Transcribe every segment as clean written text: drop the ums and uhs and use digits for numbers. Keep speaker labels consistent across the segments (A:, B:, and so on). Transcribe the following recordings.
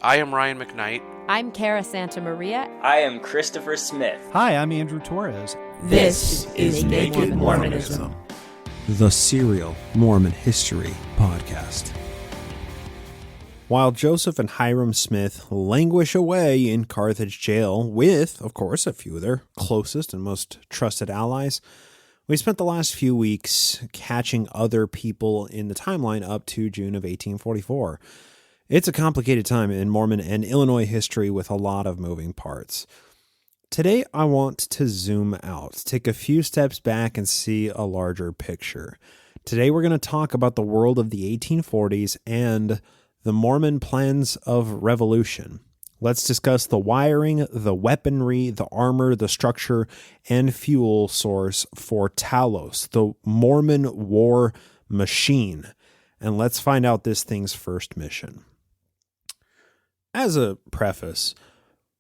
A: I am Ryan McKnight.
B: I'm Cara Santa Maria.
C: I am Christopher Smith.
D: Hi, I'm Andrew Torres.
E: This is Naked Mormonism,
F: the serial Mormon history podcast. While Joseph and Hyrum Smith languish away in Carthage Jail with, of course, a few of their closest and most trusted allies, we spent the last few weeks catching other people in the timeline up to June of 1844. It's a complicated time in Mormon and Illinois history with a lot of moving parts. Today, I want to zoom out, take a few steps back and see a larger picture. Today, we're going to talk about the world of the 1840s and the Mormon plans of revolution. Let's discuss the wiring, the weaponry, the armor, the structure, and fuel source for Talos, the Mormon war machine. And let's find out this thing's first mission. As a preface,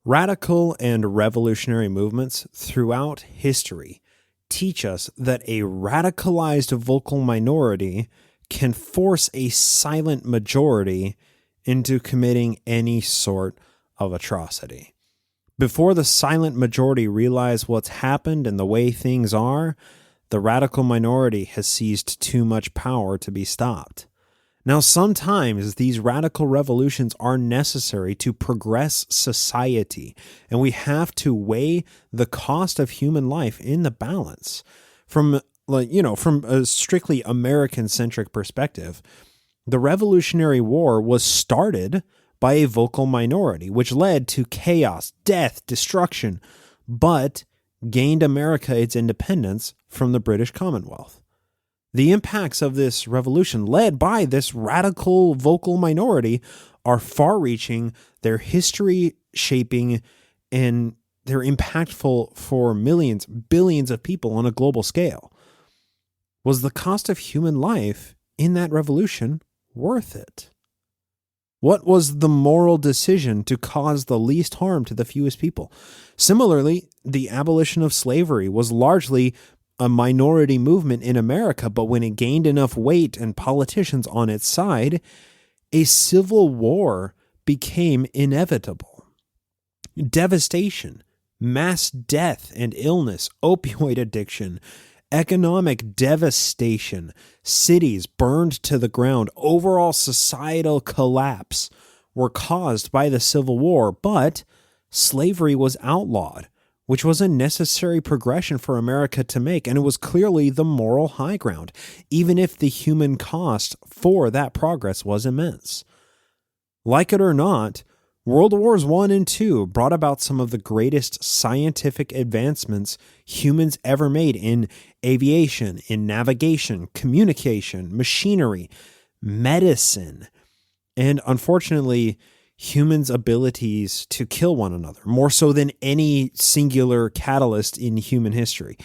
F: radical and revolutionary movements throughout history teach us that a radicalized vocal minority can force a silent majority into committing any sort of atrocity. Before the silent majority realize what's happened and the way things are, the radical minority has seized too much power to be stopped. Now, sometimes these radical revolutions are necessary to progress society, and we have to weigh the cost of human life in the balance. From a strictly American-centric perspective, the Revolutionary War was started by a vocal minority, which led to chaos, death, destruction, but gained America its independence from the British Commonwealth. The impacts of this revolution, led by this radical vocal minority, are far-reaching, they're history-shaping, and they're impactful for millions, billions of people on a global scale. Was the cost of human life in that revolution worth it? What was the moral decision to cause the least harm to the fewest people? Similarly, the abolition of slavery was largely a minority movement in America, but when it gained enough weight and politicians on its side, a civil war became inevitable. Devastation, mass death and illness, opioid addiction, economic devastation, cities burned to the ground, overall societal collapse were caused by the Civil War, but slavery was outlawed, which was a necessary progression for America to make, and it was clearly the moral high ground, even if the human cost for that progress was immense. Like it or not, World Wars I and II brought about some of the greatest scientific advancements humans ever made in aviation, in navigation, communication, machinery, medicine, and unfortunately, humans' abilities to kill one another, more so than any singular catalyst in human history.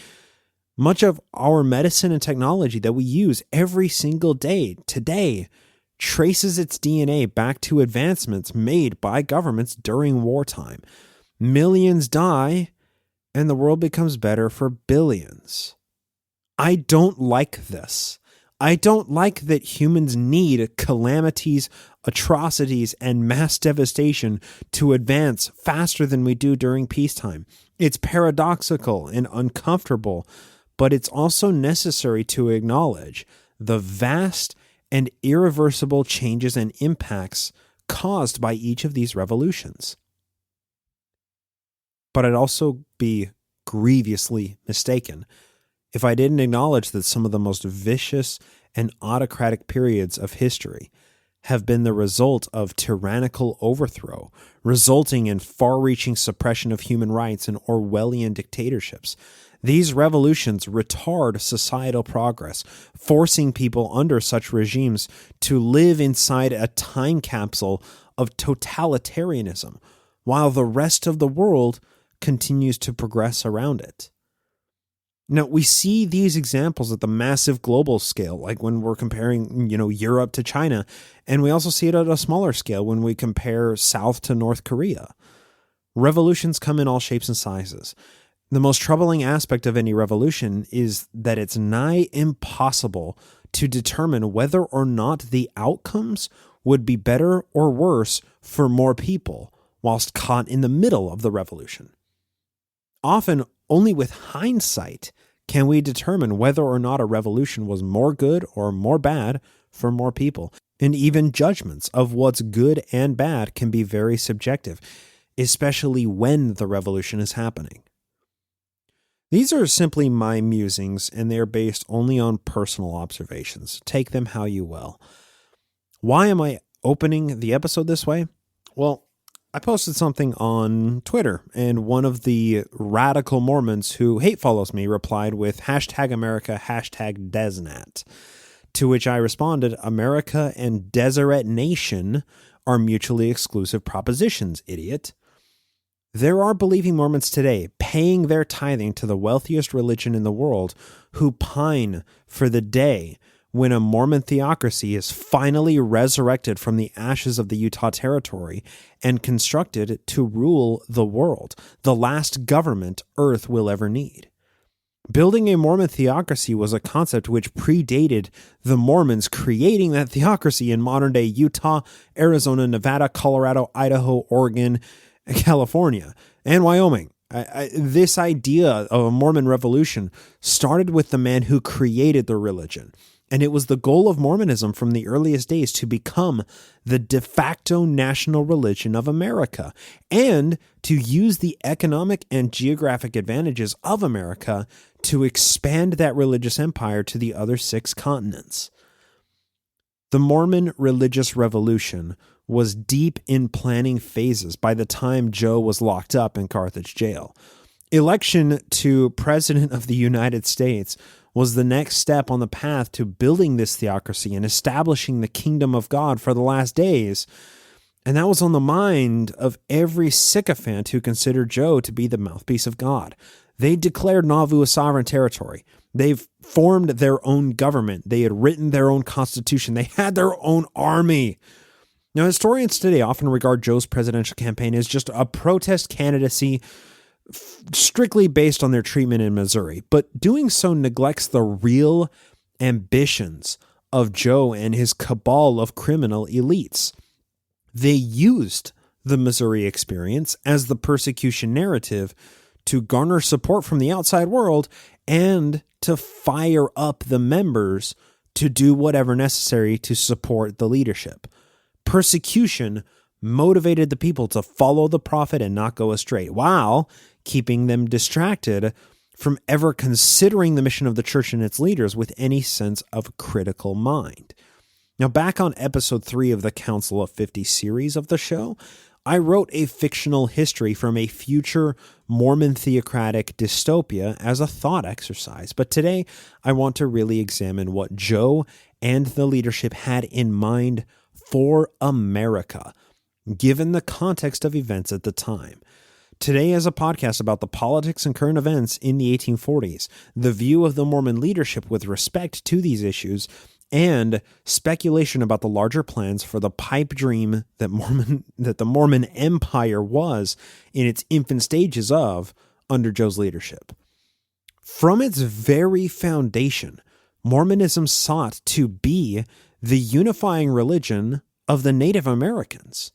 F: Much of our medicine and technology that we use every single day today traces its DNA back to advancements made by governments during wartime. Millions die, and the world becomes better for billions. I don't like this. I don't like that humans need calamities, atrocities, and mass devastation to advance faster than we do during peacetime. It's paradoxical and uncomfortable, but it's also necessary to acknowledge the vast and irreversible changes and impacts caused by each of these revolutions. But I'd also be grievously mistaken if I didn't acknowledge that some of the most vicious and autocratic periods of history have been the result of tyrannical overthrow, resulting in far-reaching suppression of human rights and Orwellian dictatorships. These revolutions retard societal progress, forcing people under such regimes to live inside a time capsule of totalitarianism, while the rest of the world continues to progress around it. Now, we see these examples at the massive global scale, like when we're comparing, Europe to China, and we also see it at a smaller scale when we compare South to North Korea. Revolutions come in all shapes and sizes. The most troubling aspect of any revolution is that it's nigh impossible to determine whether or not the outcomes would be better or worse for more people whilst caught in the middle of the revolution. Often, only with hindsight can we determine whether or not a revolution was more good or more bad for more people. And even judgments of what's good and bad can be very subjective, especially when the revolution is happening. These are simply my musings, and they are based only on personal observations. Take them how you will. Why am I opening the episode this way? Well, I posted something on Twitter, and one of the radical Mormons who hate follows me replied with #America, #Desnat, to which I responded, America and Deseret Nation are mutually exclusive propositions, idiot. There are believing Mormons today paying their tithing to the wealthiest religion in the world who pine for the day when a Mormon theocracy is finally resurrected from the ashes of the Utah Territory and constructed to rule the world, the last government Earth will ever need. Building a Mormon theocracy was a concept which predated the Mormons creating that theocracy in modern-day Utah, Arizona, Nevada, Colorado, Idaho, Oregon, California, and Wyoming. This idea of a Mormon revolution started with the man who created the religion. And it was the goal of Mormonism from the earliest days to become the de facto national religion of America and to use the economic and geographic advantages of America to expand that religious empire to the other 6 continents. The Mormon religious revolution was deep in planning phases by the time Joe was locked up in Carthage Jail. Election to President of the United States was the next step on the path to building this theocracy and establishing the kingdom of God for the last days. And that was on the mind of every sycophant who considered Joe to be the mouthpiece of God. They declared Nauvoo a sovereign territory. They've formed their own government. They had written their own constitution. They had their own army. Now, historians today often regard Joe's presidential campaign as just a protest candidacy strictly based on their treatment in Missouri, but doing so neglects the real ambitions of Joe and his cabal of criminal elites. They used the Missouri experience as the persecution narrative to garner support from the outside world and to fire up the members to do whatever necessary to support the leadership. Persecution motivated the people to follow the prophet and not go astray, while keeping them distracted from ever considering the mission of the church and its leaders with any sense of critical mind. Now, back on episode 3 of the Council of 50 series of the show, I wrote a fictional history from a future Mormon theocratic dystopia as a thought exercise. But today, I want to really examine what Joe and the leadership had in mind for America, given the context of events at the time. Today is a podcast about the politics and current events in the 1840s, the view of the Mormon leadership with respect to these issues, and speculation about the larger plans for the pipe dream that the Mormon Empire was in its infant stages of under Joe's leadership. From its very foundation, Mormonism sought to be the unifying religion of the Native Americans.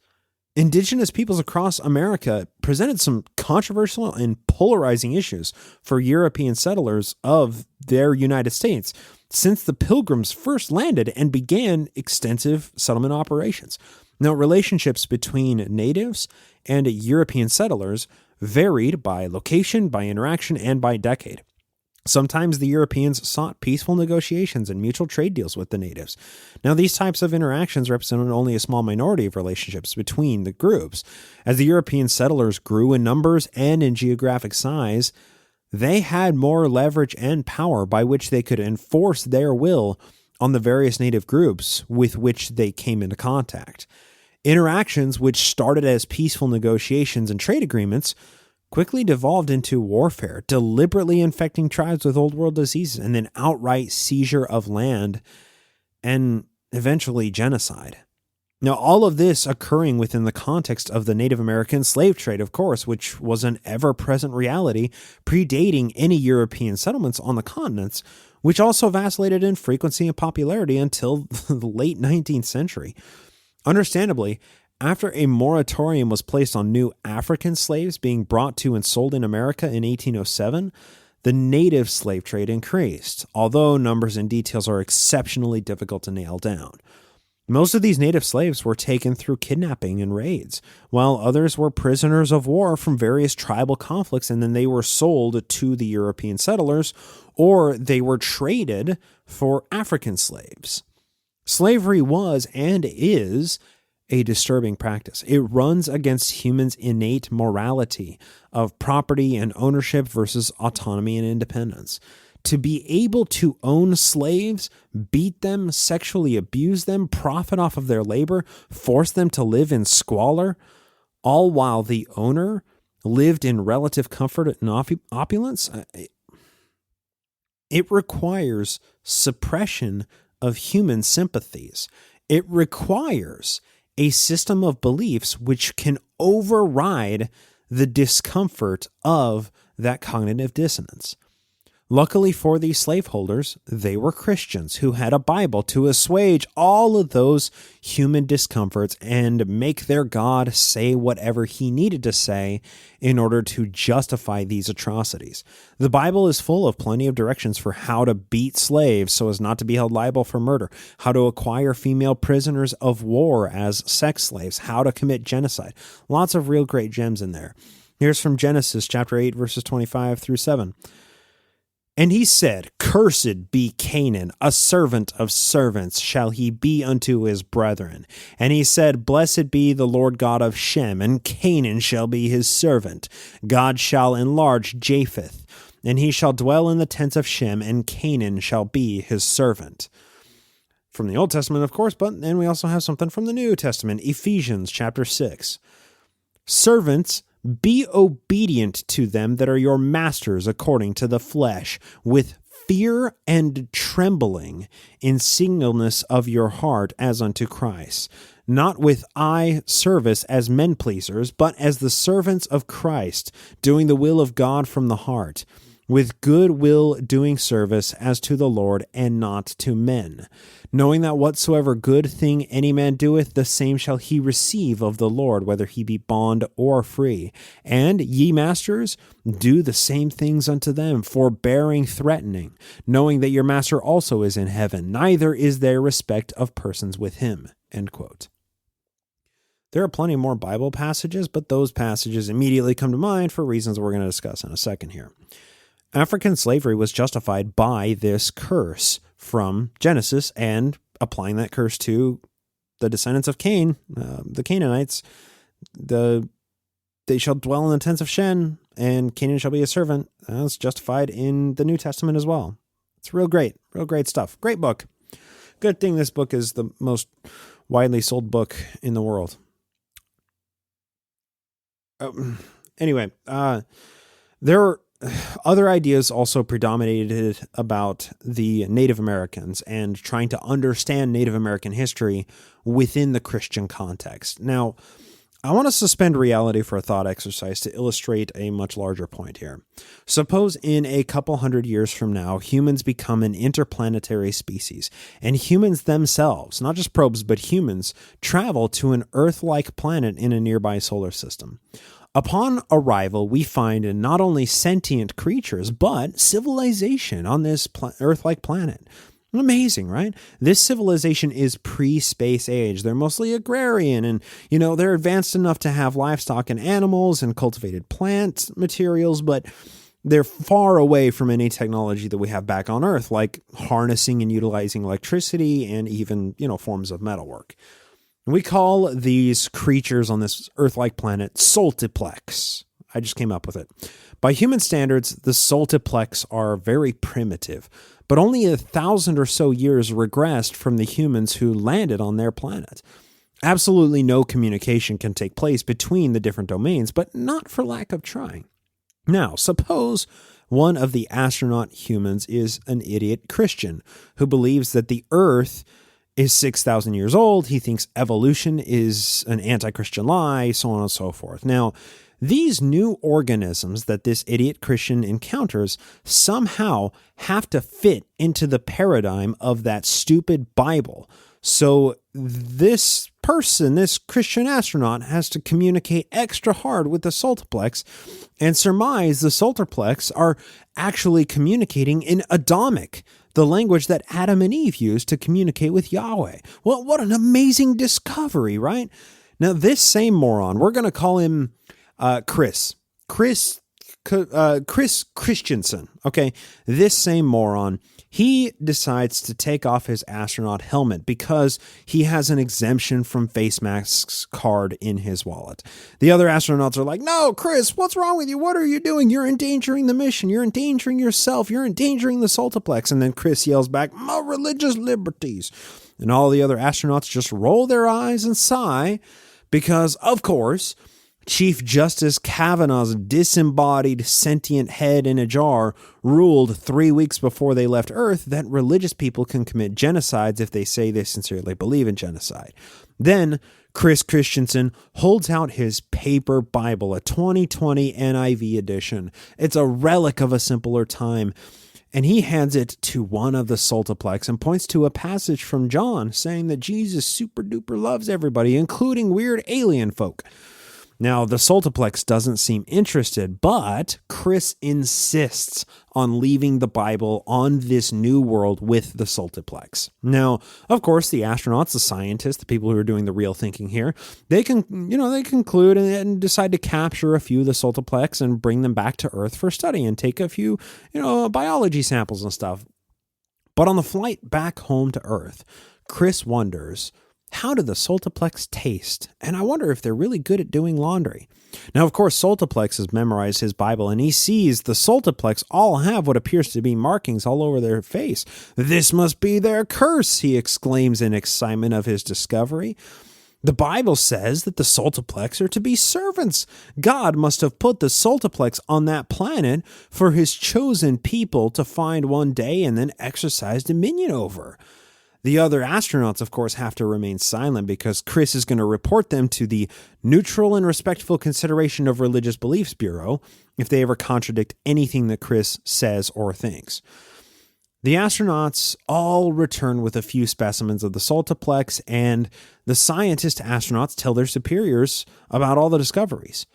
F: Indigenous peoples across America presented some controversial and polarizing issues for European settlers of their United States since the Pilgrims first landed and began extensive settlement operations. Now, relationships between natives and European settlers varied by location, by interaction, and by decade. Sometimes the Europeans sought peaceful negotiations and mutual trade deals with the natives. Now, these types of interactions represented only a small minority of relationships between the groups. As the European settlers grew in numbers and in geographic size, they had more leverage and power by which they could enforce their will on the various native groups with which they came into contact. Interactions which started as peaceful negotiations and trade agreements quickly devolved into warfare, deliberately infecting tribes with old world diseases, and then outright seizure of land, and eventually genocide. Now, all of this occurring within the context of the Native American slave trade, of course, which was an ever-present reality predating any European settlements on the continents, which also vacillated in frequency and popularity until the late 19th century. Understandably, after a moratorium was placed on new African slaves being brought to and sold in America in 1807, the native slave trade increased, although numbers and details are exceptionally difficult to nail down. Most of these native slaves were taken through kidnapping and raids, while others were prisoners of war from various tribal conflicts, and then they were sold to the European settlers, or they were traded for African slaves. Slavery was and is a disturbing practice. It runs against humans' innate morality of property and ownership versus autonomy and independence. To be able to own slaves, beat them, sexually abuse them, profit off of their labor, force them to live in squalor, all while the owner lived in relative comfort and opulence, it requires suppression of human sympathies. It requires a system of beliefs which can override the discomfort of that cognitive dissonance. Luckily for these slaveholders, they were Christians who had a Bible to assuage all of those human discomforts and make their God say whatever he needed to say in order to justify these atrocities. The Bible is full of plenty of directions for how to beat slaves so as not to be held liable for murder, how to acquire female prisoners of war as sex slaves, how to commit genocide. Lots of real great gems in there. Here's from Genesis chapter 8, verses 25 through 7. And he said, Cursed be Canaan, a servant of servants shall he be unto his brethren. And he said, Blessed be the Lord God of Shem, and Canaan shall be his servant. God shall enlarge Japheth, and he shall dwell in the tents of Shem, and Canaan shall be his servant. From the Old Testament, of course, but then we also have something from the New Testament, Ephesians chapter 6. Servants, be obedient to them that are your masters according to the flesh, with fear and trembling, in singleness of your heart as unto Christ, not with eye service as men pleasers, but as the servants of Christ, doing the will of God from the heart, with good will doing service as to the Lord and not to men, knowing that whatsoever good thing any man doeth, the same shall he receive of the Lord, whether he be bond or free. And ye masters, do the same things unto them, forbearing threatening, knowing that your master also is in heaven, neither is there respect of persons with him. End quote. There are plenty more Bible passages, but those passages immediately come to mind for reasons we're going to discuss in a second here. African slavery was justified by this curse from Genesis, and applying that curse to the descendants of Cain, the Canaanites, they shall dwell in the tents of Shem, and Canaan shall be a servant. That's justified in the New Testament as well. It's real great stuff. Great book. Good thing this book is the most widely sold book in the world. Anyway, there are other ideas also predominated about the Native Americans and trying to understand Native American history within the Christian context. Now, I want to suspend reality for a thought exercise to illustrate a much larger point here. Suppose in a couple hundred years from now, humans become an interplanetary species, and humans themselves, not just probes, but humans, travel to an Earth-like planet in a nearby solar system. Upon arrival, we find not only sentient creatures, but civilization on this Earth-like planet. Amazing, right? This civilization is pre-space age. They're mostly agrarian and, they're advanced enough to have livestock and animals and cultivated plant materials, but they're far away from any technology that we have back on Earth, like harnessing and utilizing electricity and even, forms of metalwork. We call these creatures on this Earth-like planet Soltiplex. I just came up with it. By human standards, the Soltiplex are very primitive, but only 1,000 or so years regressed from the humans who landed on their planet. Absolutely no communication can take place between the different domains, but not for lack of trying. Now, suppose one of the astronaut humans is an idiot Christian who believes that the Earth is 6,000 years old. He thinks evolution is an anti-Christian lie, so on and so forth. Now, these new organisms that this idiot Christian encounters somehow have to fit into the paradigm of that stupid Bible. So this person, this Christian astronaut, has to communicate extra hard with the Soltiplex and surmise the Soltiplex are actually communicating in Adamic, the language that Adam and Eve used to communicate with Yahweh. Well, what an amazing discovery, right? Now, this same moron, we're going to call him Chris Christensen. Okay, this same moron, he decides to take off his astronaut helmet because he has an exemption from face masks card in his wallet. The other astronauts are like, "No, Chris, what's wrong with you? What are you doing? You're endangering the mission. You're endangering yourself. You're endangering the Soltiplex." And then Chris yells back, "My religious liberties." And all the other astronauts just roll their eyes and sigh because, of course, Chief Justice Kavanaugh's disembodied sentient head in a jar ruled 3 weeks before they left Earth that religious people can commit genocides if they say they sincerely believe in genocide. Then Chris Christensen holds out his paper Bible, a 2020 NIV edition. It's a relic of a simpler time. And he hands it to one of the Soltiplex and points to a passage from John saying that Jesus super duper loves everybody, including weird alien folk. Now, the Soltiplex doesn't seem interested, but Chris insists on leaving the Bible on this new world with the Soltiplex. Now, of course, the astronauts, the scientists, the people who are doing the real thinking here, they conclude and decide to capture a few of the Soltiplex and bring them back to Earth for study and take a few, biology samples and stuff. But on the flight back home to Earth, Chris wonders, how do the Soltiplex taste? And I wonder if they're really good at doing laundry. Now, of course, Soltiplex has memorized his Bible, and he sees the Soltiplex all have what appears to be markings all over their face. "This must be their curse," he exclaims in excitement of his discovery. The Bible says that the Soltiplex are to be servants. God must have put the Soltiplex on that planet for his chosen people to find one day and then exercise dominion over. The other astronauts, of course, have to remain silent because Chris is going to report them to the Neutral and Respectful Consideration of Religious Beliefs Bureau if they ever contradict anything that Chris says or thinks. The astronauts all return with a few specimens of the Soltiplex, and the scientist astronauts tell their superiors about all the discoveries.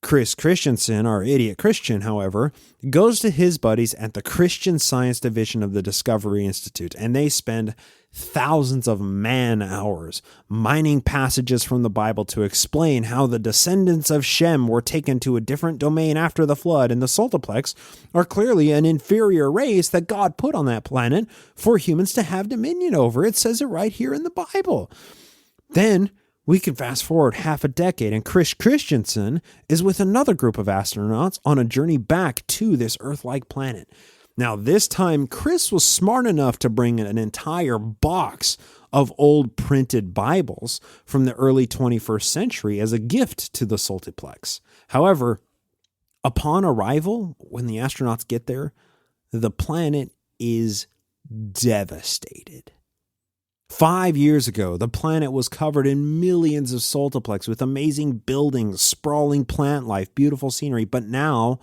F: Chris Christensen, our idiot Christian, however, goes to his buddies at the Christian Science Division of the Discovery Institute, and they spend thousands of man-hours mining passages from the Bible to explain how the descendants of Shem were taken to a different domain after the flood, and the Soltiplex are clearly an inferior race that God put on that planet for humans to have dominion over. It says it right here in the Bible. Then we can fast forward half a decade, and Chris Christensen is with another group of astronauts on a journey back to this Earth-like planet. Now, this time, Chris was smart enough to bring an entire box of old printed Bibles from the early 21st century as a gift to the Soltiplex. However, upon arrival, when the astronauts get there, the planet is devastated. 5 years ago, the planet was covered in millions of Soltiplex with amazing buildings, sprawling plant life, beautiful scenery. But now,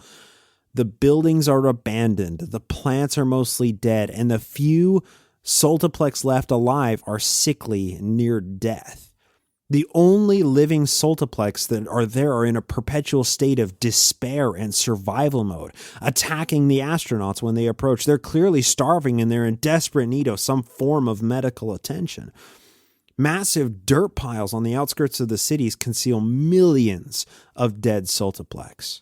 F: the buildings are abandoned, the plants are mostly dead, and the few Soltiplex left alive are sickly, near death. The only living Soltiplex that are there are in a perpetual state of despair and survival mode, attacking the astronauts when they approach. They're clearly starving and they're in desperate need of some form of medical attention. Massive dirt piles on the outskirts of the cities conceal millions of dead Soltiplex.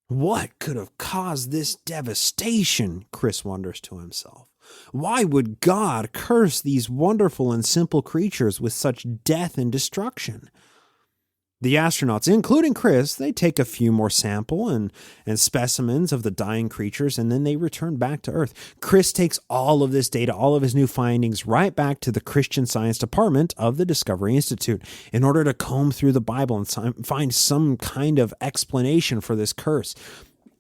F: What could have caused this devastation? Chris wonders to himself. Why would God curse these wonderful and simple creatures with such death and destruction? The astronauts, including Chris, they take a few more sample and specimens of the dying creatures, and then they return back to Earth. Chris takes all of this data, all of his new findings, right back to the Christian Science Department of the Discovery Institute in order to comb through the Bible and find some kind of explanation for this curse.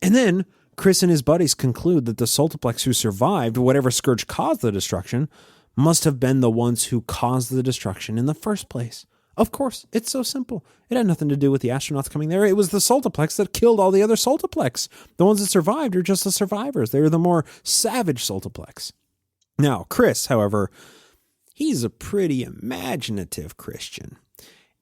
F: And then Chris and his buddies conclude that the Soltiplex who survived, whatever scourge caused the destruction, must have been the ones who caused the destruction in the first place. Of course, it's so simple. It had nothing to do with the astronauts coming there. It was the Soltiplex that killed all the other Soltiplex. The ones that survived are just the survivors. They were the more savage Soltiplex. Now, Chris, however, he's a pretty imaginative Christian.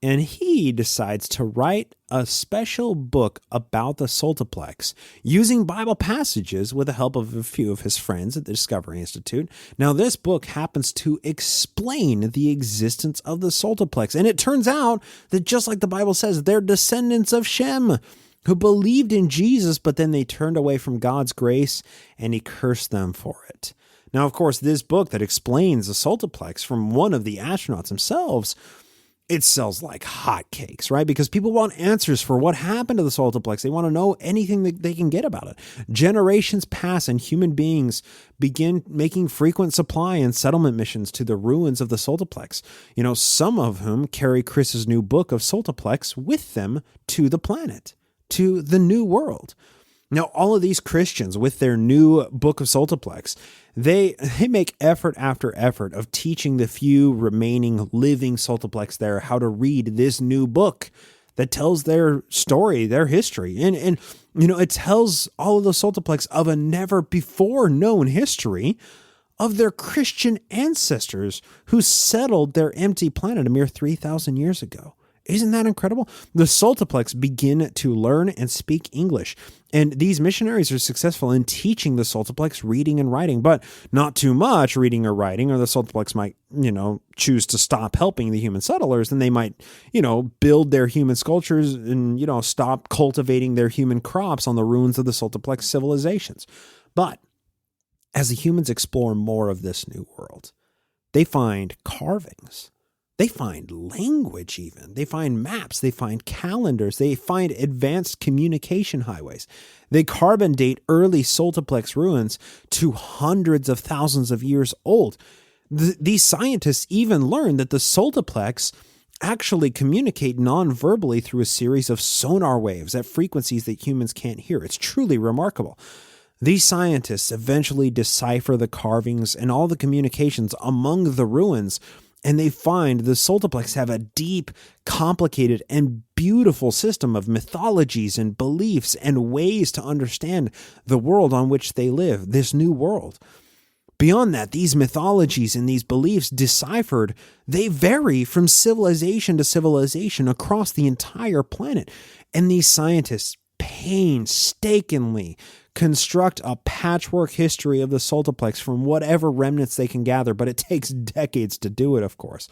F: And he decides to write a special book about the Psaltiplex using Bible passages with the help of a few of his friends at the Discovery Institute. Now, this book happens to explain the existence of the Psaltiplex. And it turns out that just like the Bible says, they're descendants of Shem, who believed in Jesus, but then they turned away from God's grace and he cursed them for it. Now, of course, this book that explains the Psaltiplex from one of the astronauts themselves, it sells like hotcakes, right? Because people want answers for what happened to the Psaltiplex. They want to know anything that they can get about it. Generations pass and human beings begin making frequent supply and settlement missions to the ruins of the Psaltiplex. You know, some of whom carry Chris's new book of Psaltiplex with them to the planet, to the new world. Now, all of these Christians with their new book of Psaltiplex, they make effort after effort of teaching the few remaining living Psaltiplex there how to read this new book that tells their story, their history. And you know, it tells all of the Psaltiplex of a never before known history of their Christian ancestors who settled their empty planet a mere 3,000 years ago. Isn't that incredible? The Psaltiplex begin to learn and speak English, and these missionaries are successful in teaching the Psaltiplex reading and writing, but not too much reading or writing, or the Psaltiplex might, choose to stop helping the human settlers, and they might, build their human sculptures and, stop cultivating their human crops on the ruins of the Psaltiplex civilizations. But as the humans explore more of this new world, they find carvings. They find language even. They find maps. They find calendars. They find advanced communication highways. They carbon date early Psaltiplex ruins to hundreds of thousands of years old. These scientists even learned that the Psaltiplex actually communicate non-verbally through a series of sonar waves at frequencies that humans can't hear. It's truly remarkable. These scientists eventually decipher the carvings and all the communications among the ruins, and they find the Psaltiplex have a deep, complicated, and beautiful system of mythologies and beliefs and ways to understand the world on which they live, this new world. Beyond that, these mythologies and these beliefs deciphered, they vary from civilization to civilization across the entire planet. And these scientists painstakingly construct a patchwork history of the Psaltiplex from whatever remnants they can gather, but it takes decades to do it, of course.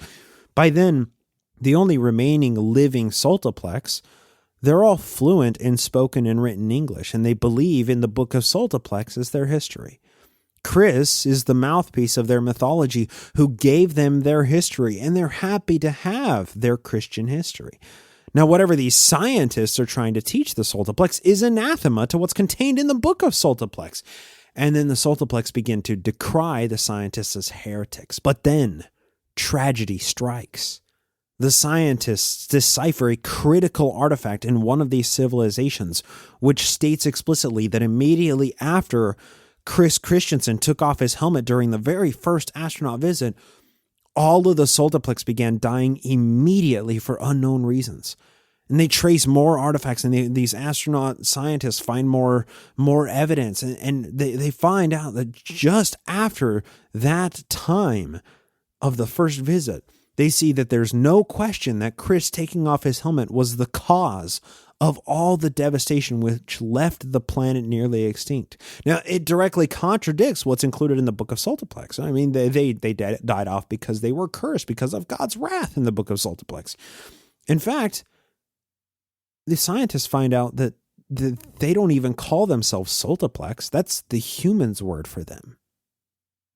F: By then, the only remaining living Psaltiplex, they're all fluent in spoken and written English, and they believe in the Book of Psaltiplex as their history. Chris is the mouthpiece of their mythology who gave them their history, and they're happy to have their Christian history. Now, whatever these scientists are trying to teach the Psaltiplex is anathema to what's contained in the Book of Psaltiplex. And then the Psaltiplex begin to decry the scientists as heretics. But then tragedy strikes. The scientists decipher a critical artifact in one of these civilizations, which states explicitly that immediately after Chris Christensen took off his helmet during the very first astronaut visit, all of the Psaltiplex began dying immediately for unknown reasons. And they trace more artifacts, and these astronaut scientists find more evidence. And they find out that just after that time of the first visit, they see that there's no question that Chris taking off his helmet was the cause of all the devastation which left the planet nearly extinct. Now, it directly contradicts what's included in the Book of Psaltiplex. I mean, they died off because they were cursed because of God's wrath in the Book of Psaltiplex. In fact, the scientists find out that they don't even call themselves Psaltiplex. That's the humans' word for them.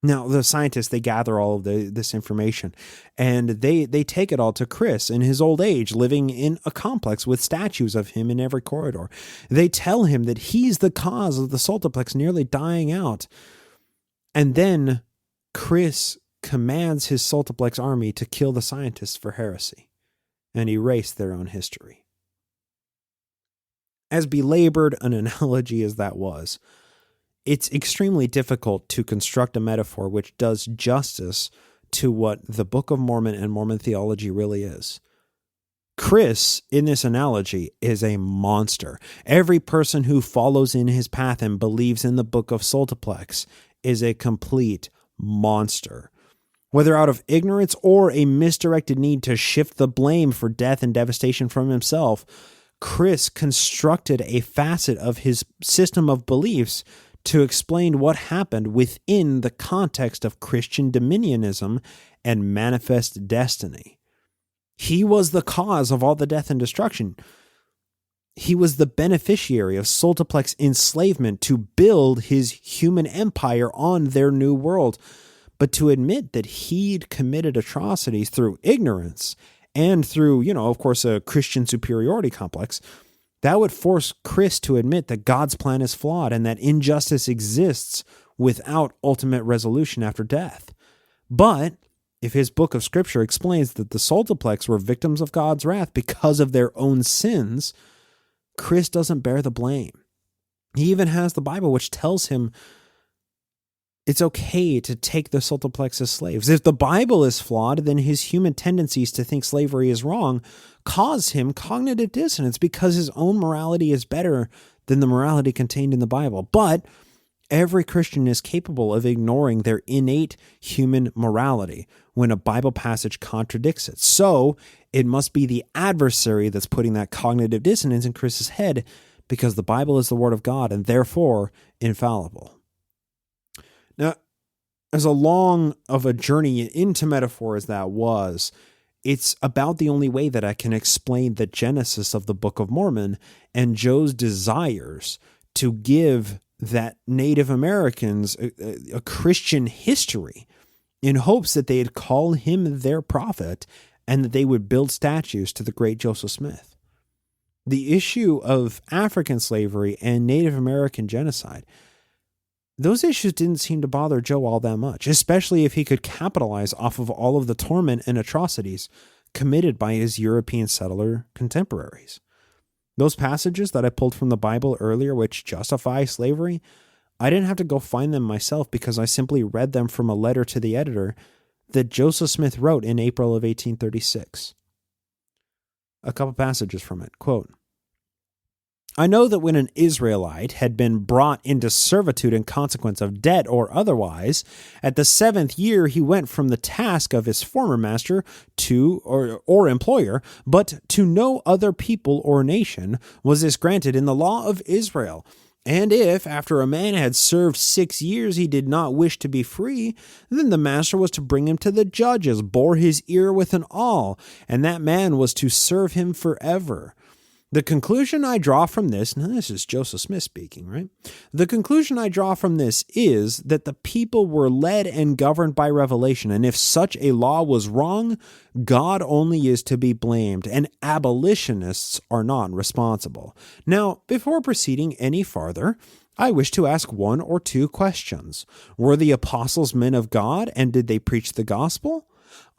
F: Now, the scientists, they gather all of this information, and they take it all to Chris in his old age, living in a complex with statues of him in every corridor. They tell him that he's the cause of the Psaltiplex nearly dying out. And then Chris commands his Psaltiplex army to kill the scientists for heresy and erase their own history. As belabored an analogy as that was, it's extremely difficult to construct a metaphor which does justice to what the Book of Mormon and Mormon theology really is. Chris, in this analogy, is a monster. Every person who follows in his path and believes in the Book of Psaltiplex is a complete monster. Whether out of ignorance or a misdirected need to shift the blame for death and devastation from himself, Chris constructed a facet of his system of beliefs to explain what happened within the context of Christian dominionism and manifest destiny. He was the cause of all the death and destruction. He was the beneficiary of Soltiplex enslavement to build his human empire on their new world. But to admit that he'd committed atrocities through ignorance and through, of course, a Christian superiority complex, that would force Chris to admit that God's plan is flawed and that injustice exists without ultimate resolution after death. But if his book of scripture explains that the Soltiplex were victims of God's wrath because of their own sins, Chris doesn't bear the blame. He even has the Bible, which tells him it's okay to take the Soltiplex as slaves. If the Bible is flawed, then his human tendencies to think slavery is wrong cause him cognitive dissonance because his own morality is better than the morality contained in the Bible. But every Christian is capable of ignoring their innate human morality when a Bible passage contradicts it. So it must be the adversary that's putting that cognitive dissonance in Chris's head, because the Bible is the Word of God and therefore infallible. Now, as long of a journey into metaphor as that was, it's about the only way that I can explain the genesis of the Book of Mormon and Joe's desires to give that Native Americans a Christian history in hopes that they'd call him their prophet and that they would build statues to the great Joseph Smith. The issue of African slavery and Native American genocide, those issues didn't seem to bother Joe all that much, especially if he could capitalize off of all of the torment and atrocities committed by his European settler contemporaries. Those passages that I pulled from the Bible earlier, which justify slavery, I didn't have to go find them myself because I simply read them from a letter to the editor that Joseph Smith wrote in April of 1836. A couple passages from it. Quote, I know that when an Israelite had been brought into servitude in consequence of debt or otherwise, at the 7th year he went from the task of his former master to or employer, but to no other people or nation was this granted in the law of Israel. And if, after a man had served 6 years, he did not wish to be free, then the master was to bring him to the judges, bore his ear with an awl, and that man was to serve him forever. The conclusion I draw from this, now this is Joseph Smith speaking, right? The conclusion I draw from this is that the people were led and governed by revelation, and if such a law was wrong, God only is to be blamed, and abolitionists are not responsible. Now, before proceeding any farther, I wish to ask one or two questions. Were the apostles men of God, and did they preach the gospel?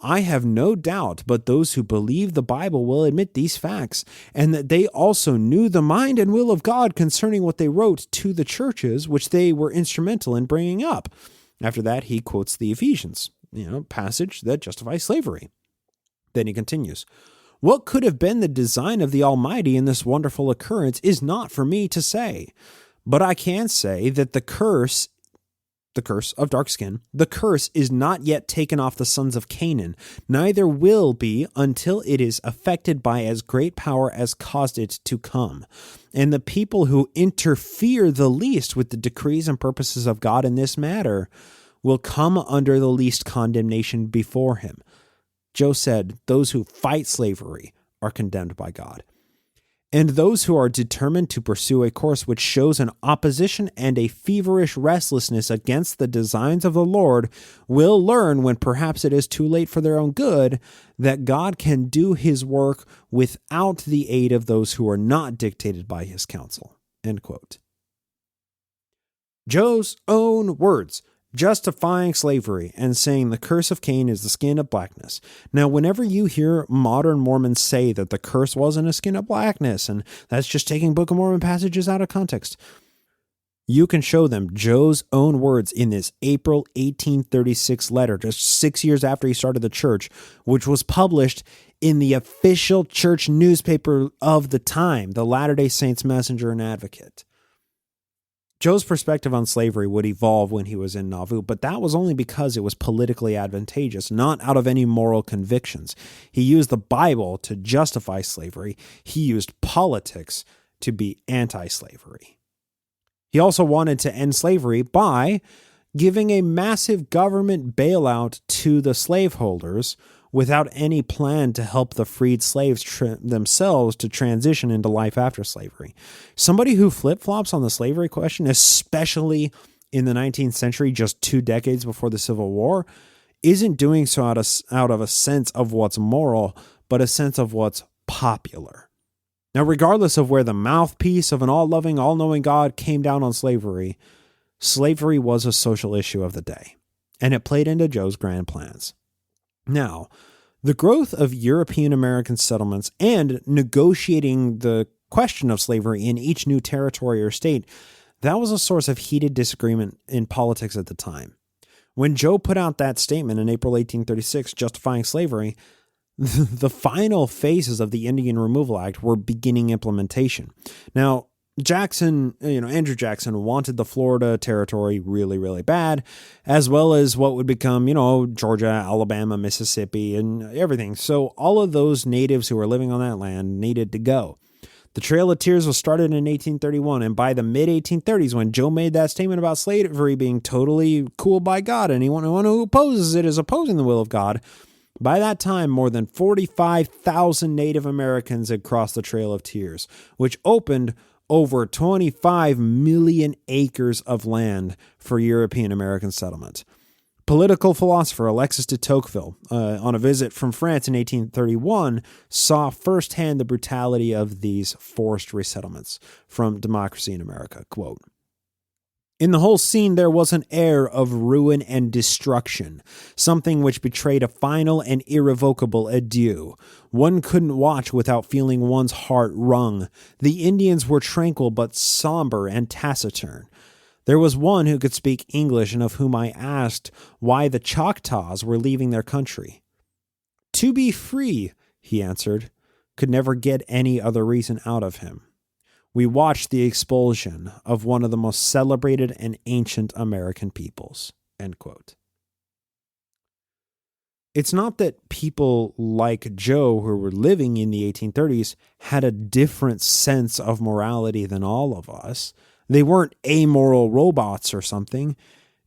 F: I have no doubt, but those who believe the Bible will admit these facts, and that they also knew the mind and will of God concerning what they wrote to the churches, which they were instrumental in bringing up. After that, he quotes the Ephesians, passage that justifies slavery. Then he continues, what could have been the design of the Almighty in this wonderful occurrence is not for me to say, but I can say that the curse of dark skin, the curse is not yet taken off the sons of Canaan, neither will be until it is affected by as great power as caused it to come. And the people who interfere the least with the decrees and purposes of God in this matter will come under the least condemnation before him. Joe said, those who fight slavery are condemned by God. And those who are determined to pursue a course which shows an opposition and a feverish restlessness against the designs of the Lord will learn, when perhaps it is too late for their own good, that God can do his work without the aid of those who are not dictated by his counsel. End quote. Joe's own words, justifying slavery and saying the curse of Cain is the skin of blackness. Now, whenever you hear modern Mormons say that the curse wasn't a skin of blackness, and that's just taking Book of Mormon passages out of context, you can show them Joe's own words in this April 1836 letter, just 6 years after he started the church, which was published in the official church newspaper of the time, the Latter-day Saints Messenger and Advocate. Joe's perspective on slavery would evolve when he was in Nauvoo, but that was only because it was politically advantageous, not out of any moral convictions. He used the Bible to justify slavery. He used politics to be anti-slavery. He also wanted to end slavery by giving a massive government bailout to the slaveholders without any plan to help the freed slaves themselves to transition into life after slavery. Somebody who flip-flops on the slavery question, especially in the 19th century, just 2 decades before the Civil War, isn't doing so out of a sense of what's moral, but a sense of what's popular. Now, regardless of where the mouthpiece of an all-loving, all-knowing God came down on slavery, slavery was a social issue of the day, and it played into Joe's grand plans. Now, the growth of European American settlements and negotiating the question of slavery in each new territory or state, that was a source of heated disagreement in politics at the time. When Joe put out that statement in April 1836 justifying slavery, the final phases of the Indian Removal Act were beginning implementation. Now, Andrew Jackson wanted the Florida territory really, really bad, as well as what would become, Georgia, Alabama, Mississippi, and everything. So all of those natives who were living on that land needed to go. The Trail of Tears was started in 1831, and by the mid-1830s, when Joe made that statement about slavery being totally cool by God, and anyone who opposes it is opposing the will of God, by that time, more than 45,000 Native Americans had crossed the Trail of Tears, which opened over 25 million acres of land for European American settlement. Political philosopher Alexis de Tocqueville, on a visit from France in 1831, saw firsthand the brutality of these forced resettlements from Democracy in America. Quote, "In the whole scene there was an air of ruin and destruction, something which betrayed a final and irrevocable adieu. One couldn't watch without feeling one's heart wrung. The Indians were tranquil but somber and taciturn. There was one who could speak English and of whom I asked why the Choctaws were leaving their country. 'To be free,' he answered, could never get any other reason out of him. We watched the expulsion of one of the most celebrated and ancient American peoples." End quote. It's not that people like Joe who were living in the 1830s had a different sense of morality than all of us. They weren't amoral robots or something.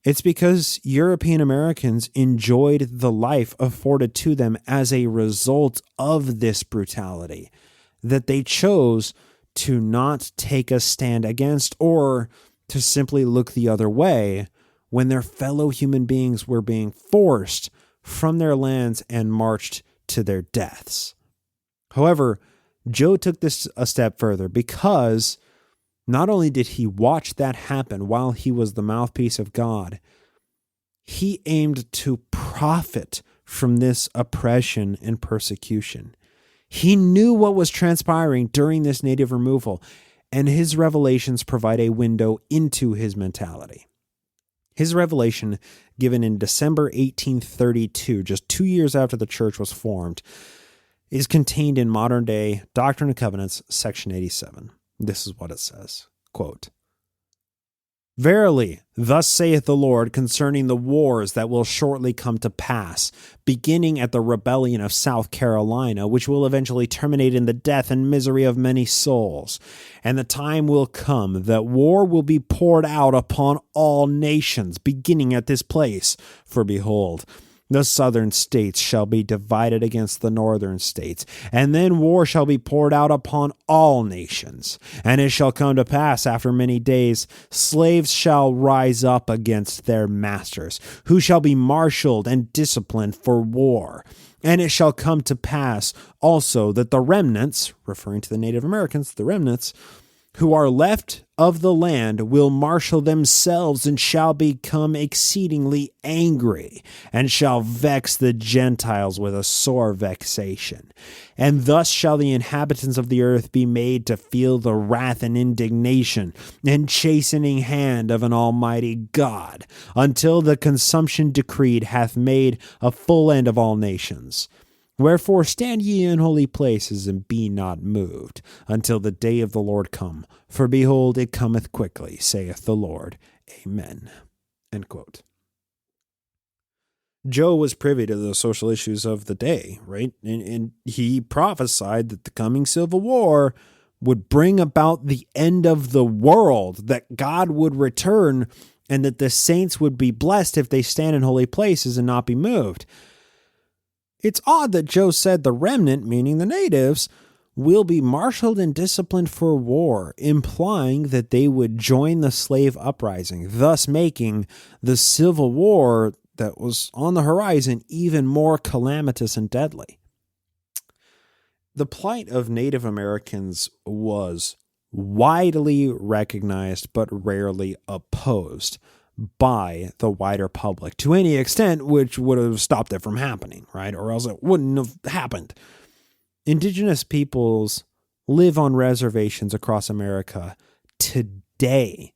F: It's because European Americans enjoyed the life afforded to them as a result of this brutality that they chose to not take a stand against or to simply look the other way when their fellow human beings were being forced from their lands and marched to their deaths. However, Joe took this a step further because not only did he watch that happen while he was the mouthpiece of God, he aimed to profit from this oppression and persecution. He knew what was transpiring during this native removal, and his revelations provide a window into his mentality. His revelation, given in December 1832, just 2 years after the church was formed, is contained in modern-day Doctrine and Covenants, section 87. This is what it says, quote, "Verily, thus saith the Lord concerning the wars that will shortly come to pass, beginning at the rebellion of South Carolina, which will eventually terminate in the death and misery of many souls. And the time will come that war will be poured out upon all nations, beginning at this place. For behold, the southern states shall be divided against the northern states, and then war shall be poured out upon all nations. And it shall come to pass after many days, slaves shall rise up against their masters, who shall be marshaled and disciplined for war. And it shall come to pass also that the remnants," referring to the Native Americans, the remnants, "who are left of the land will marshal themselves and shall become exceedingly angry and shall vex the Gentiles with a sore vexation. And thus shall the inhabitants of the earth be made to feel the wrath and indignation and chastening hand of an almighty God, until the consumption decreed hath made a full end of all nations. Wherefore stand ye in holy places, and be not moved, until the day of the Lord come. For behold, it cometh quickly, saith the Lord. Amen." End quote. Joe was privy to the social issues of the day, right? And he prophesied that the coming civil war would bring about the end of the world, that God would return, and that the saints would be blessed if they stand in holy places and not be moved. It's odd that Joe said the remnant, meaning the natives, will be marshaled and disciplined for war, implying that they would join the slave uprising, thus making the civil war that was on the horizon even more calamitous and deadly. The plight of Native Americans was widely recognized but rarely opposed by the wider public to any extent which would have stopped it from happening, right? Or else it wouldn't have happened. Indigenous peoples live on reservations across America today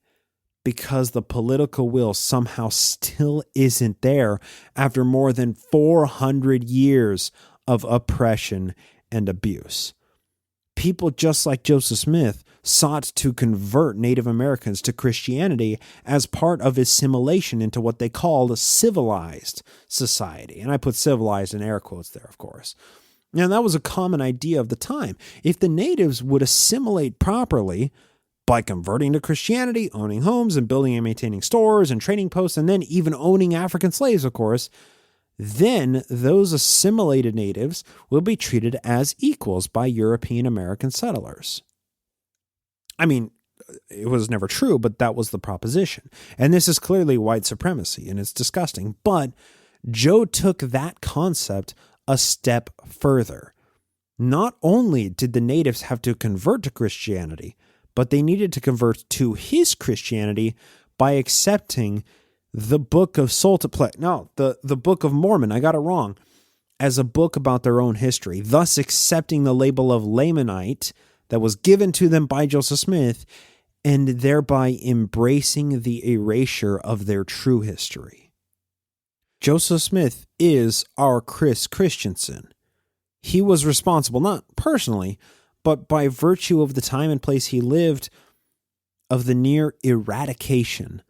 F: because the political will somehow still isn't there after more than 400 years of oppression and abuse. People just like Joseph Smith sought to convert Native Americans to Christianity as part of assimilation into what they called a civilized society. And I put civilized in air quotes there, of course. Now, that was a common idea of the time. If the natives would assimilate properly by converting to Christianity, owning homes and building and maintaining stores and trading posts, and then even owning African slaves, of course, then those assimilated natives will be treated as equals by European American settlers. I mean, it was never true, but that was the proposition. And this is clearly white supremacy, and it's disgusting. But Joe took that concept a step further. Not only did the natives have to convert to Christianity, but they needed to convert to his Christianity by accepting the Book of the Book of Mormon, I got it wrong, as a book about their own history, thus accepting the label of Lamanite that was given to them by Joseph Smith, and thereby embracing the erasure of their true history. Joseph Smith is our Chris Christensen. He was responsible, not personally, but by virtue of the time and place he lived, of the near eradication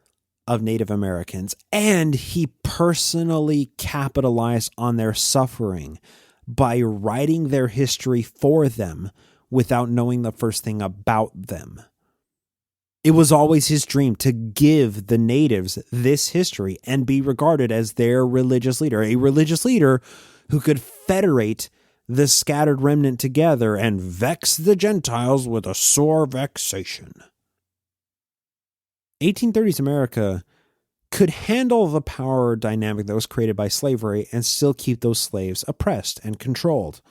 F: of Native Americans, and he personally capitalized on their suffering by writing their history for them without knowing the first thing about them. It was always his dream to give the natives this history and be regarded as their religious leader, a religious leader who could federate the scattered remnant together and vex the Gentiles with a sore vexation. 1830s America could handle the power dynamic that was created by slavery and still keep those slaves oppressed and controlled.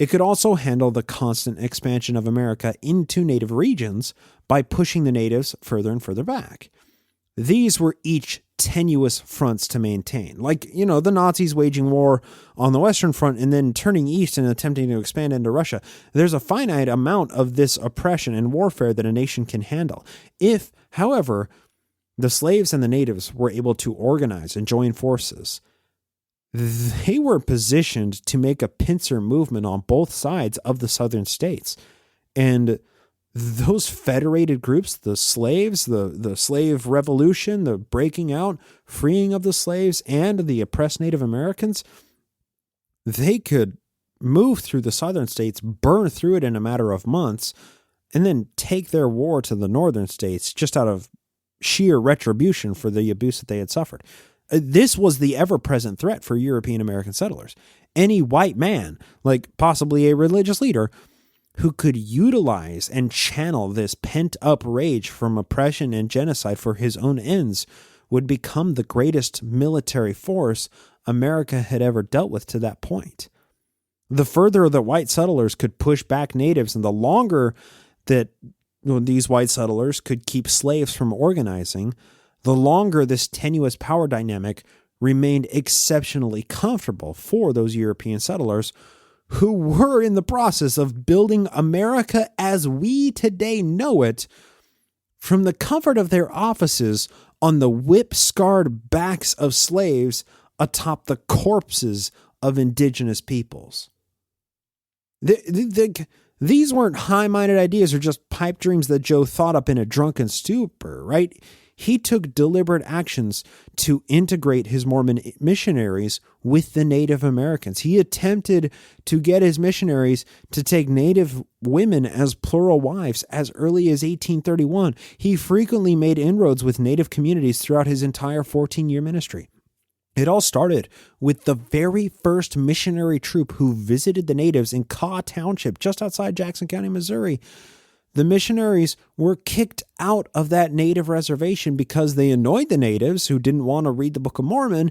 F: It could also handle the constant expansion of America into native regions by pushing the natives further and further back. These were each tenuous fronts to maintain. Like, the Nazis waging war on the Western Front and then turning east and attempting to expand into Russia. There's a finite amount of this oppression and warfare that a nation can handle. If, however, the slaves and the natives were able to organize and join forces, they were positioned to make a pincer movement on both sides of the southern states. And those federated groups, the slaves, the slave revolution, the breaking out, freeing of the slaves, and the oppressed Native Americans, they could move through the southern states, burn through it in a matter of months, and then take their war to the northern states just out of sheer retribution for the abuse that they had suffered. This was the ever-present threat for European American settlers. Any white man, like possibly a religious leader, who could utilize and channel this pent-up rage from oppression and genocide for his own ends would become the greatest military force America had ever dealt with to that point. The further that white settlers could push back natives and the longer that these white settlers could keep slaves from organizing, the longer this tenuous power dynamic remained exceptionally comfortable for those European settlers who were in the process of building America as we today know it from the comfort of their offices on the whip-scarred backs of slaves atop the corpses of indigenous peoples. These weren't high-minded ideas or just pipe dreams that Joe thought up in a drunken stupor, right? He took deliberate actions to integrate his Mormon missionaries with the Native Americans. He attempted to get his missionaries to take Native women as plural wives as early as 1831. He frequently made inroads with Native communities throughout his entire 14-year ministry. It all started with the very first missionary troop who visited the natives in Kaw Township, just outside Jackson County, Missouri. The missionaries were kicked out of that native reservation because they annoyed the natives who didn't want to read the Book of Mormon,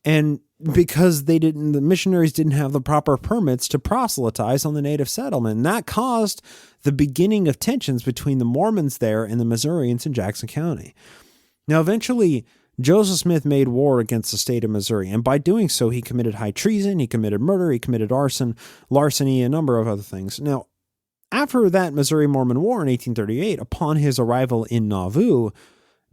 F: and because the missionaries didn't have the proper permits to proselytize on the native settlement. And that caused the beginning of tensions between the Mormons there and the Missourians in Jackson County. Now, eventually, Joseph Smith made war against the state of Missouri, and by doing so, he committed high treason, he committed murder, he committed arson, larceny, a number of other things. Now, after that Missouri Mormon War in 1838, upon his arrival in Nauvoo,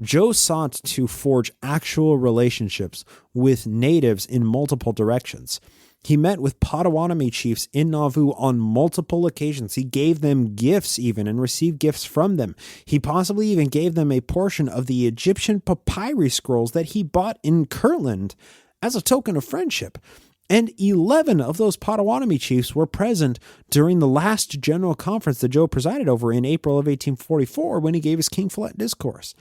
F: Joe sought to forge actual relationships with natives in multiple directions. He met with Potawatomi chiefs in Nauvoo on multiple occasions. He gave them gifts even and received gifts from them. He possibly even gave them a portion of the Egyptian papyrus scrolls that he bought in Kirtland as a token of friendship. And 11 of those Potawatomi chiefs were present during the last general conference that Joe presided over in April of 1844 when he gave his King Follett discourse.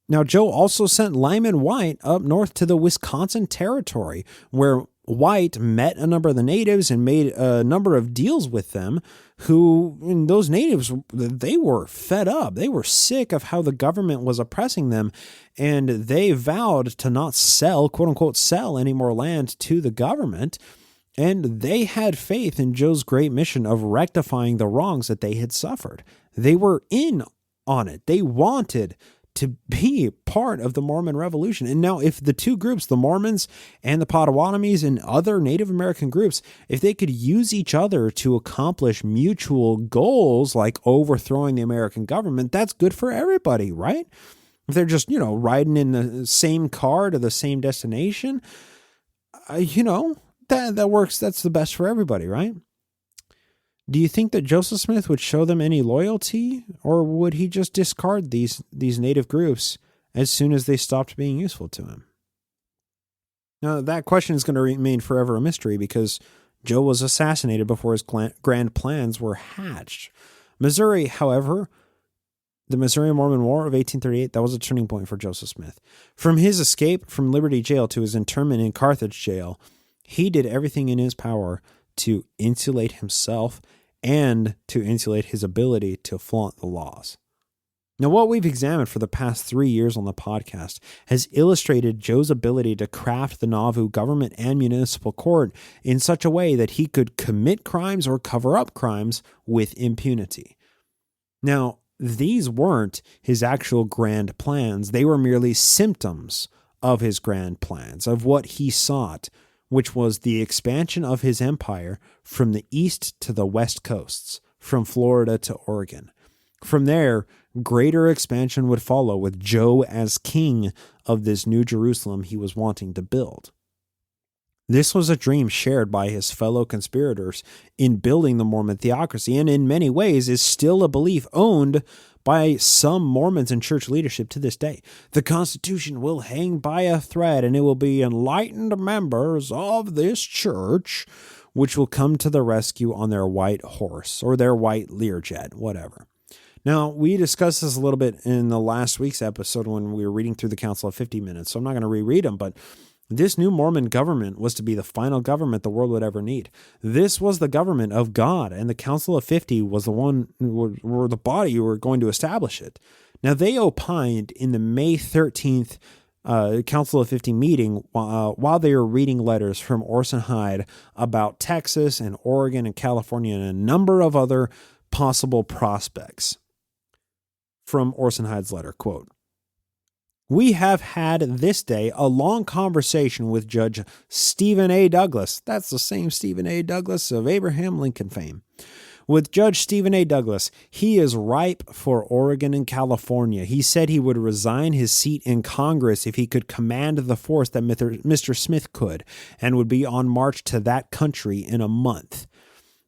F: Now, Joe also sent Lyman White up north to the Wisconsin Territory, where White met a number of the natives and made a number of deals with them those natives, they were fed up. They were sick of how the government was oppressing them, and they vowed to not sell, quote unquote, sell any more land to the government. And they had faith in Joe's great mission of rectifying the wrongs that they had suffered. They were in on it. They wanted to be part of the Mormon Revolution. And now if the two groups, the Mormons and the Potawatomis and other Native American groups, if they could use each other to accomplish mutual goals like overthrowing the American government, that's good for everybody, right? If they're just, riding in the same car to the same destination, that works. That's the best for everybody, right? Do you think that Joseph Smith would show them any loyalty, or would he just discard these native groups as soon as they stopped being useful to him? Now, that question is going to remain forever a mystery because Joe was assassinated before his grand plans were hatched. Missouri, however, the Missouri Mormon War of 1838, that was a turning point for Joseph Smith. From his escape from Liberty Jail to his internment in Carthage Jail, he did everything in his power to insulate himself and to insulate his ability to flaunt the laws. Now, what we've examined for the past 3 years on the podcast has illustrated Joe's ability to craft the Nauvoo government and municipal court in such a way that he could commit crimes or cover up crimes with impunity. Now, these weren't his actual grand plans. They were merely symptoms of his grand plans, of what he sought, which was the expansion of his empire from the east to the west coasts, from Florida to Oregon. From there, greater expansion would follow with Joe as king of this new Jerusalem he was wanting to build. This was a dream shared by his fellow conspirators in building the Mormon theocracy, and in many ways is still a belief owned by some Mormons and church leadership to this day. The Constitution will hang by a thread, and it will be enlightened members of this church which will come to the rescue on their white horse or their white Learjet, whatever. Now, we discussed this a little bit in the last week's episode when we were reading through the Council of 50 Minutes, so I'm not going to reread them, but this new Mormon government was to be the final government the world would ever need. This was the government of God, and the Council of 50 was were the body who were going to establish it. Now, they opined in the May 13th Council of 50 meeting while they were reading letters from Orson Hyde about Texas and Oregon and California and a number of other possible prospects. From Orson Hyde's letter, quote, "We have had this day a long conversation with Judge Stephen A. Douglas." That's the same Stephen A. Douglas of Abraham Lincoln fame. With Judge Stephen A. Douglas, he is ripe for Oregon and California. He said he would resign his seat in Congress if he could command the force that Mr. Smith could, and would be on march to that country in a month.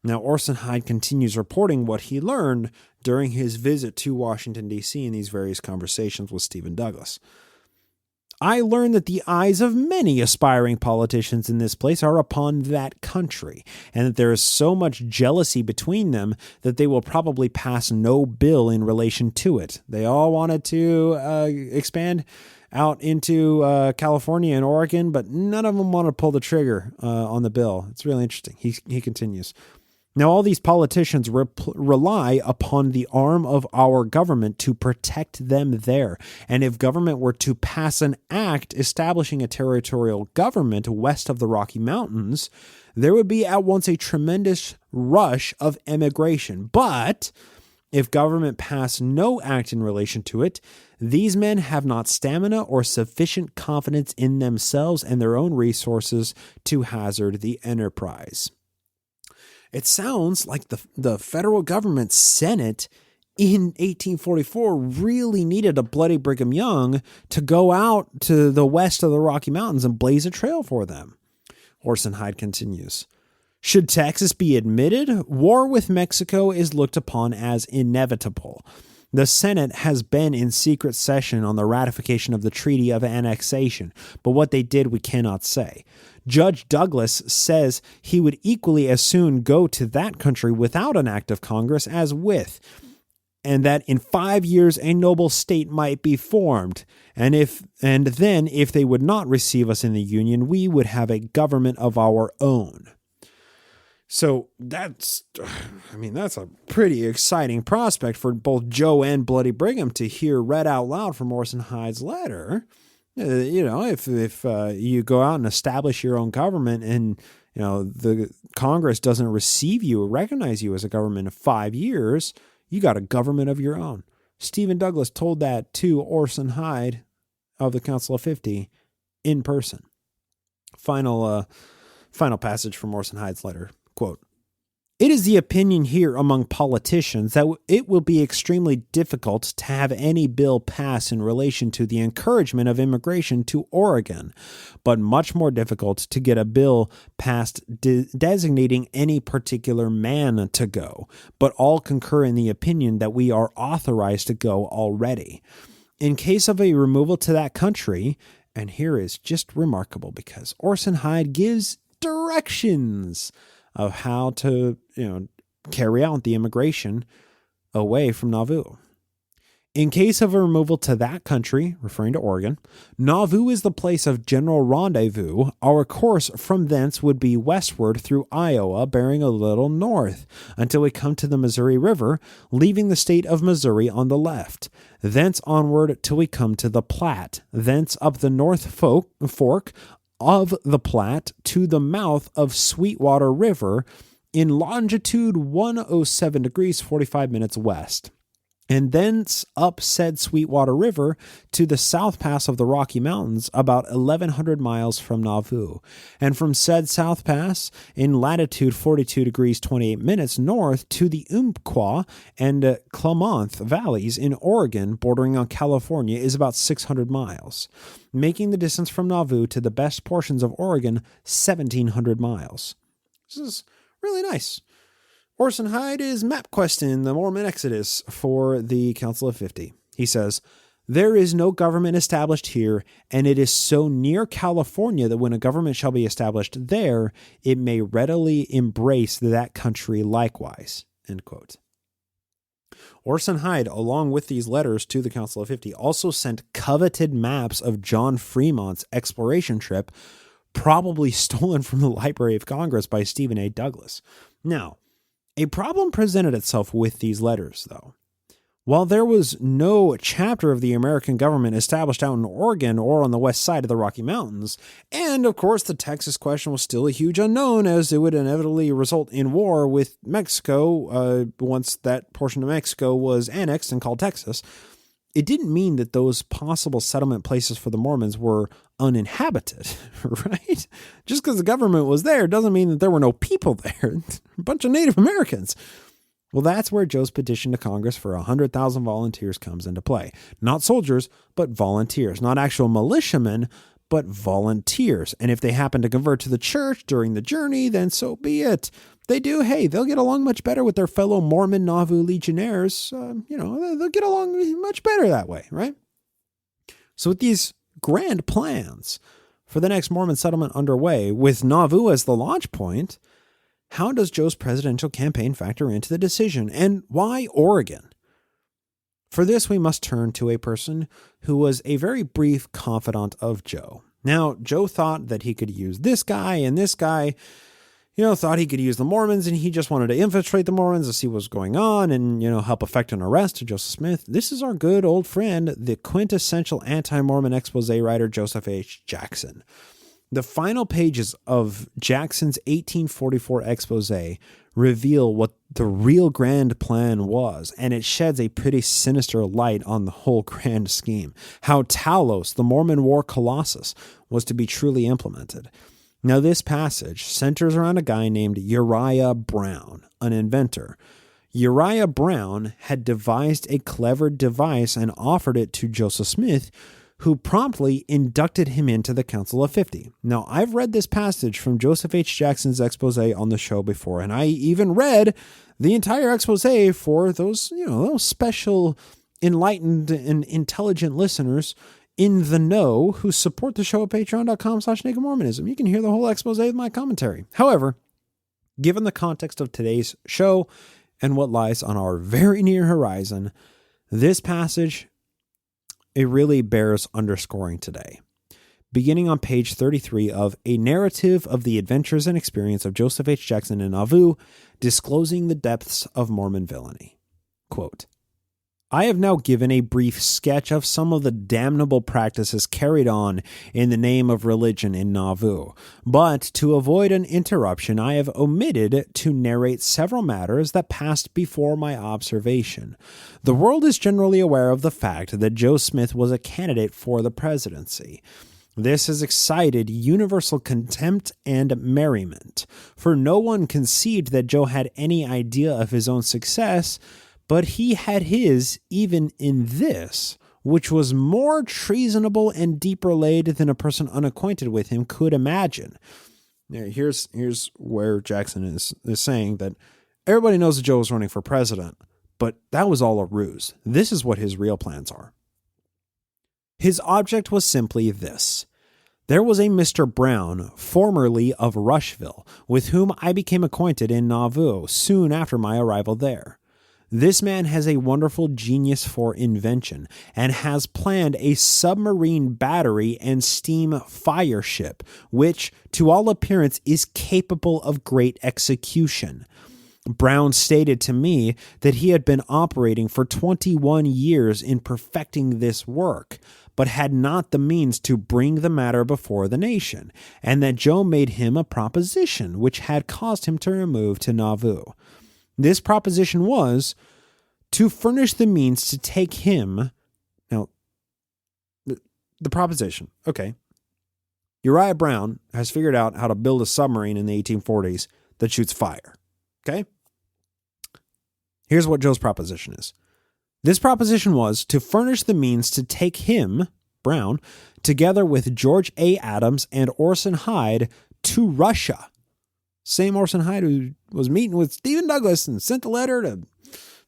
F: Now, Orson Hyde continues reporting what he learned during his visit to Washington, D.C. in these various conversations with Stephen Douglas. I learned that the eyes of many aspiring politicians in this place are upon that country, and that there is so much jealousy between them that they will probably pass no bill in relation to it. They all wanted to expand out into California and Oregon, but none of them want to pull the trigger on the bill. It's really interesting. He continues. Now, all these politicians rely upon the arm of our government to protect them there. And if government were to pass an act establishing a territorial government west of the Rocky Mountains, there would be at once a tremendous rush of emigration. But if government passed no act in relation to it, these men have not stamina or sufficient confidence in themselves and their own resources to hazard the enterprise. It sounds like the federal government Senate in 1844 really needed a bloody Brigham Young to go out to the west of the Rocky Mountains and blaze a trail for them. Orson Hyde continues. Should Texas be admitted, war with Mexico is looked upon as inevitable. The Senate has been in secret session on the ratification of the Treaty of Annexation, but what they did we cannot say. Judge Douglas says he would equally as soon go to that country without an act of Congress as with, and that in 5 years a noble state might be formed, and then if they would not receive us in the Union, we would have a government of our own. So that's a pretty exciting prospect for both Joe and Bloody Brigham to hear read out loud from Orson Hyde's letter. If you go out and establish your own government and, the Congress doesn't receive you or recognize you as a government in 5 years, you got a government of your own. Stephen Douglas told that to Orson Hyde of the Council of 50 in person. Final passage from Orson Hyde's letter. Quote, "It is the opinion here among politicians that it will be extremely difficult to have any bill pass in relation to the encouragement of immigration to Oregon, but much more difficult to get a bill passed designating any particular man to go, but all concur in the opinion that we are authorized to go already. In case of a removal to that country," and here is just remarkable because Orson Hyde gives directions of how to, carry out the immigration away from Nauvoo. "In case of a removal to that country," referring to Oregon, "Nauvoo is the place of general rendezvous. Our course from thence would be westward through Iowa, bearing a little north, until we come to the Missouri River, leaving the state of Missouri on the left. Thence onward till we come to the Platte, thence up the North Fork of the Platte to the mouth of Sweetwater River in longitude 107 degrees 45 minutes west, and thence up said Sweetwater River to the south pass of the Rocky Mountains about 1,100 miles from Nauvoo, and from said south pass in latitude 42 degrees 28 minutes north to the Umpqua and Klamath valleys in Oregon bordering on California is about 600 miles, making the distance from Nauvoo to the best portions of Oregon 1,700 miles. This is really nice. Orson Hyde is map-questing the Mormon Exodus for the Council of 50. He says, "There is no government established here, and it is so near California that when a government shall be established there, it may readily embrace that country likewise." End quote. Orson Hyde, along with these letters to the Council of 50, also sent coveted maps of John Fremont's exploration trip, probably stolen from the Library of Congress by Stephen A. Douglas. Now, a problem presented itself with these letters, though. While there was no chapter of the American government established out in Oregon or on the west side of the Rocky Mountains, and of course the Texas question was still a huge unknown as it would inevitably result in war with Mexico once that portion of Mexico was annexed and called Texas, it didn't mean that those possible settlement places for the Mormons were uninhabited, right? Just because the government was there doesn't mean that there were no people there. A bunch of Native Americans. Well, that's where Joe's petition to Congress for 100,000 volunteers comes into play. Not soldiers, but volunteers. Not actual militiamen, but volunteers. And if they happen to convert to the church during the journey, then so be it. They do, hey, they'll get along much better with their fellow Mormon Nauvoo legionnaires. They'll get along much better that way, right? So with these grand plans for the next Mormon settlement underway, with Nauvoo as the launch point, how does Joe's presidential campaign factor into the decision, and why Oregon? For this, we must turn to a person who was a very brief confidant of Joe. Now, Joe thought that he could use this guy, and this guy, thought he could use the Mormons, and he just wanted to infiltrate the Mormons to see what's going on and, help effect an arrest to Joseph Smith. This is our good old friend, the quintessential anti-Mormon expose writer, Joseph H. Jackson. The final pages of Jackson's 1844 expose reveal what the real grand plan was, and it sheds a pretty sinister light on the whole grand scheme. How Talos, the Mormon war colossus, was to be truly implemented. Now, this passage centers around a guy named Uriah Brown, an inventor. Uriah Brown had devised a clever device and offered it to Joseph Smith, who promptly inducted him into the Council of 50. Now, I've read this passage from Joseph H. Jackson's expose on the show before, and I even read the entire expose for those, those special enlightened and intelligent listeners in the know who support the show at patreon.com/nakedmormonism. You can hear the whole expose with my commentary. However, given the context of today's show and what lies on our very near horizon, this passage, it really bears underscoring today. Beginning on page 33 of A Narrative of the Adventures and Experience of Joseph H. Jackson in Nauvoo, disclosing the depths of Mormon villainy. Quote, I have now given a brief sketch of some of the damnable practices carried on in the name of religion in Nauvoo, but to avoid an interruption, I have omitted to narrate several matters that passed before my observation. The world is generally aware of the fact that Joe Smith was a candidate for the presidency. This has excited universal contempt and merriment, for no one conceived that Joe had any idea of his own success, but he had his even in this, which was more treasonable and deeper laid than a person unacquainted with him could imagine. Now, here's where Jackson is saying that everybody knows that Joe was running for president, but that was all a ruse. This is what his real plans are. His object was simply this. There was a Mr. Brown, formerly of Rushville, with whom I became acquainted in Nauvoo soon after my arrival there. This man has a wonderful genius for invention and has planned a submarine battery and steam fire ship, which, to all appearance, is capable of great execution. Brown stated to me that he had been operating for 21 years in perfecting this work, but had not the means to bring the matter before the nation, and that Joe made him a proposition which had caused him to remove to Nauvoo. This proposition was to furnish the means to take him. Now, the proposition, okay. Uriah Brown has figured out how to build a submarine in the 1840s that shoots fire. Okay? Here's what Joe's proposition is. This proposition was to furnish the means to take him, Brown, together with George A. Adams and Orson Hyde to Russia. Same Orson Hyde who was meeting with Stephen Douglas and sent a letter to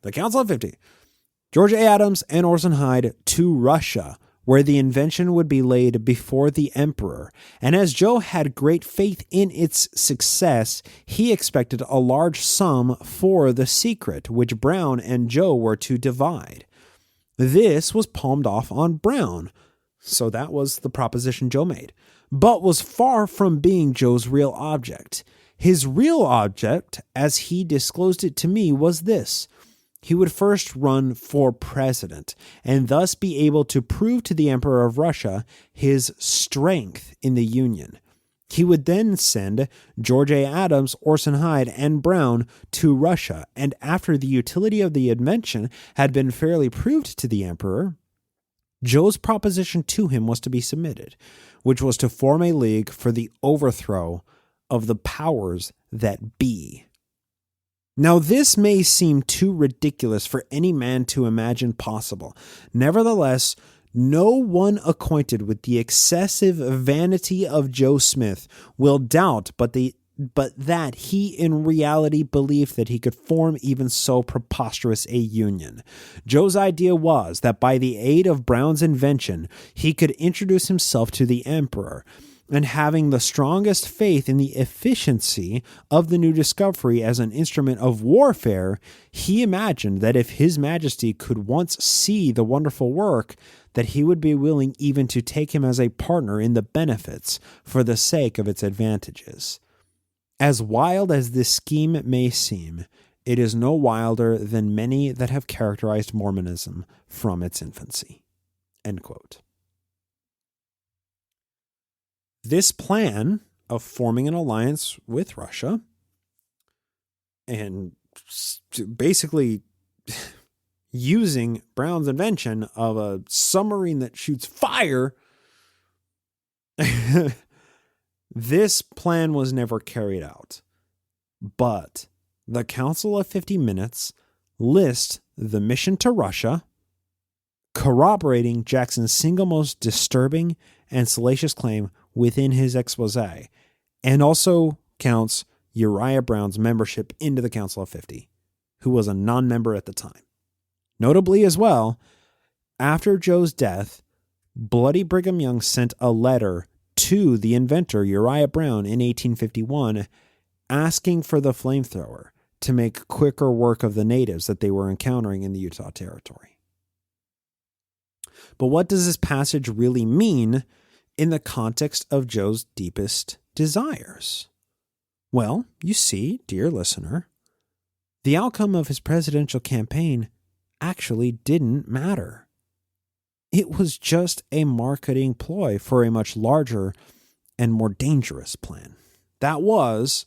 F: the Council of 50. George A. Adams and Orson Hyde to Russia, where the invention would be laid before the emperor. And as Joe had great faith in its success, he expected a large sum for the secret, which Brown and Joe were to divide. This was palmed off on Brown. So that was the proposition Joe made, but was far from being Joe's real object. His real object, as he disclosed it to me, was this. He would first run for president and thus be able to prove to the Emperor of Russia his strength in the Union. He would then send George A. Adams, Orson Hyde, and Brown to Russia, and after the utility of the invention had been fairly proved to the Emperor, Joe's proposition to him was to be submitted, which was to form a league for the overthrow of the powers that be. Now, this may seem too ridiculous for any man to imagine possible. Nevertheless, no one acquainted with the excessive vanity of Joe Smith will doubt but that he in reality believed that he could form even so preposterous a union. Joe's idea was that by the aid of Brown's invention, he could introduce himself to the emperor, and having the strongest faith in the efficiency of the new discovery as an instrument of warfare, he imagined that if His Majesty could once see the wonderful work, that he would be willing even to take him as a partner in the benefits for the sake of its advantages. As wild as this scheme may seem, it is no wilder than many that have characterized Mormonism from its infancy." End quote. This plan of forming an alliance with Russia and basically using Brown's invention of a submarine that shoots fire, this plan was never carried out. But the Council of 50 Minutes lists the mission to Russia, corroborating Jackson's single most disturbing and salacious claim within his expose, and also counts Uriah Brown's membership into the Council of 50, who was a non-member at the time. Notably as well, after Joe's death, Bloody Brigham Young sent a letter to the inventor Uriah Brown in 1851 asking for the flamethrower to make quicker work of the natives that they were encountering in the Utah Territory. But what does this passage really mean in the context of Joe's deepest desires? Well, you see, dear listener, the outcome of his presidential campaign actually didn't matter. It was just a marketing ploy for a much larger and more dangerous plan. That was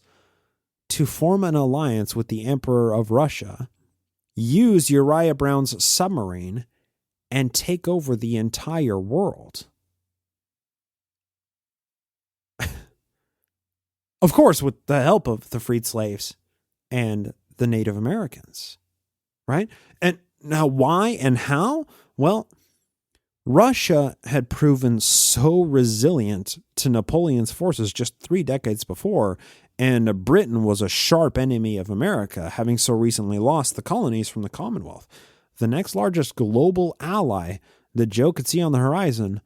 F: to form an alliance with the Emperor of Russia, use Uriah Brown's submarine, and take over the entire world. Of course, with the help of the freed slaves and the Native Americans, right? And now why and how? Well, Russia had proven so resilient to Napoleon's forces just 3 decades before, and Britain was a sharp enemy of America, having so recently lost the colonies from the Commonwealth. The next largest global ally that Joe could see on the horizon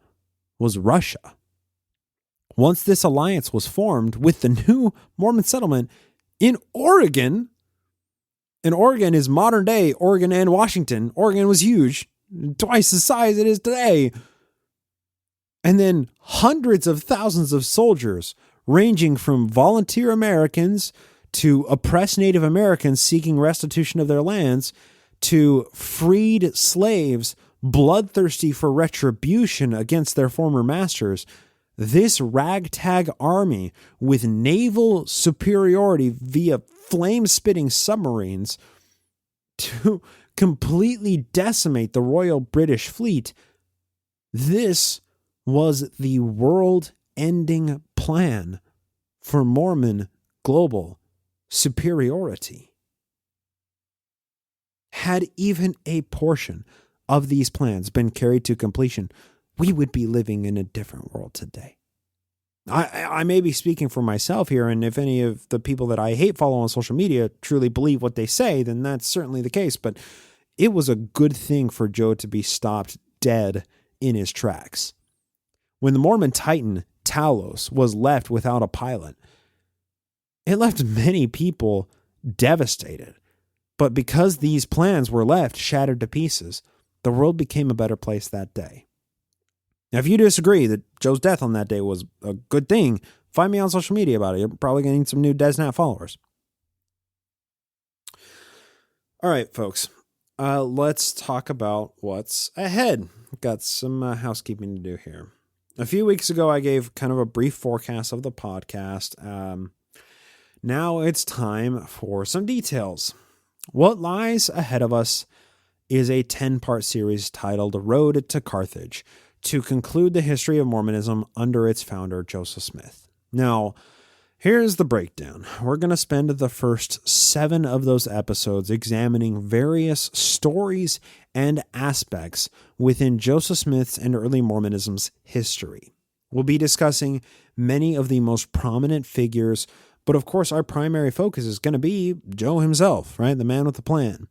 F: was Russia. Once this alliance was formed with the new Mormon settlement in Oregon, and Oregon is modern day Oregon and Washington. Oregon was huge, twice the size it is today. And then hundreds of thousands of soldiers, ranging from volunteer Americans to oppressed Native Americans seeking restitution of their lands, to freed slaves bloodthirsty for retribution against their former masters. This ragtag army with naval superiority via flame-spitting submarines to completely decimate the Royal British Fleet, this was the world-ending plan for Mormon global superiority. Had even a portion of these plans been carried to completion, we would be living in a different world today. I may be speaking for myself here, and if any of the people that I hate follow on social media truly believe what they say, then that's certainly the case. But it was a good thing for Joe to be stopped dead in his tracks. When the Mormon Titan, Talos, was left without a pilot, it left many people devastated. But because these plans were left shattered to pieces, the world became a better place that day. Now, if you disagree that Joe's death on that day was a good thing, find me on social media about it. You're probably getting some new DesNat followers. All right, folks. Let's talk about what's ahead. Got some housekeeping to do here. A few weeks ago, I gave kind of a brief forecast of the podcast. Now it's time for some details. What lies ahead of us is a 10-part series titled Road to Carthage, to conclude the history of Mormonism under its founder, Joseph Smith. Now, Here's the breakdown. We're going to spend the first 7 of those episodes examining various stories and aspects within Joseph Smith's and early Mormonism's history. We'll be discussing many of the most prominent figures, but of course our primary focus is going to be Joe himself, right? The man with the plan.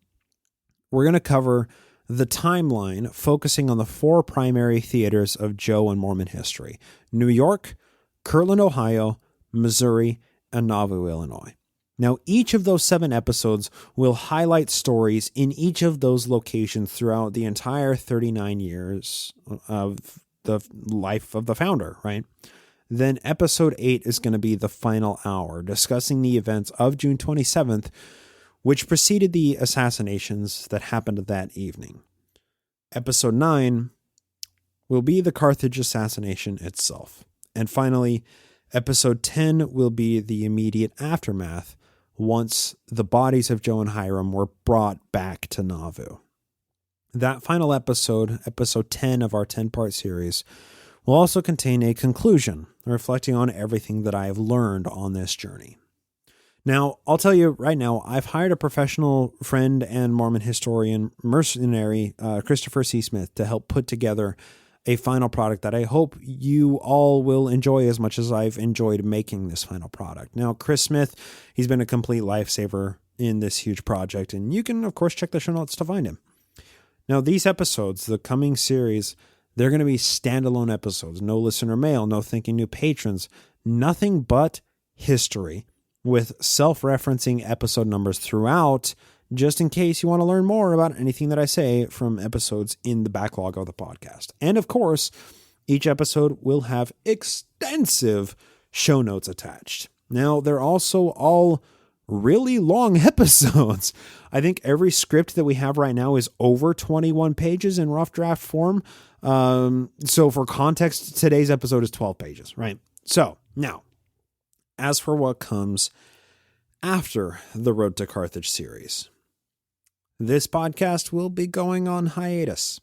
F: We're going to cover the timeline focusing on the 4 primary theaters of Joe and Mormon history: New York, Kirtland, Ohio, Missouri, and Nauvoo, Illinois. Now, each of those 7 episodes will highlight stories in each of those locations throughout the entire 39 years of the life of the founder, right? Then episode 8 is going to be the final hour, discussing the events of June 27th, which preceded the assassinations that happened that evening. Episode 9 will be the Carthage assassination itself. And finally, Episode 10 will be the immediate aftermath once the bodies of Joe and Hyrum were brought back to Nauvoo. That final episode, episode 10 of our 10-part series, will also contain a conclusion reflecting on everything that I have learned on this journey. Now, I'll tell you right now, I've hired a professional friend and Mormon historian mercenary, Christopher C. Smith, to help put together a final product that I hope you all will enjoy as much as I've enjoyed making this final product. Now, Chris Smith, he's been a complete lifesaver in this huge project, and you can, of course, check the show notes to find him. Now, these episodes, the coming series, they're going to be standalone episodes. No listener mail, no thanking new patrons, nothing but history with self-referencing episode numbers throughout, just in case you want to learn more about anything that I say from episodes in the backlog of the podcast. And of course, each episode will have extensive show notes attached. Now, they're also all really long episodes. I think every script that we have right now is over 21 pages in rough draft form. So for context, today's episode is 12 pages, right? So now, as for what comes after the Road to Carthage series, this podcast will be going on hiatus.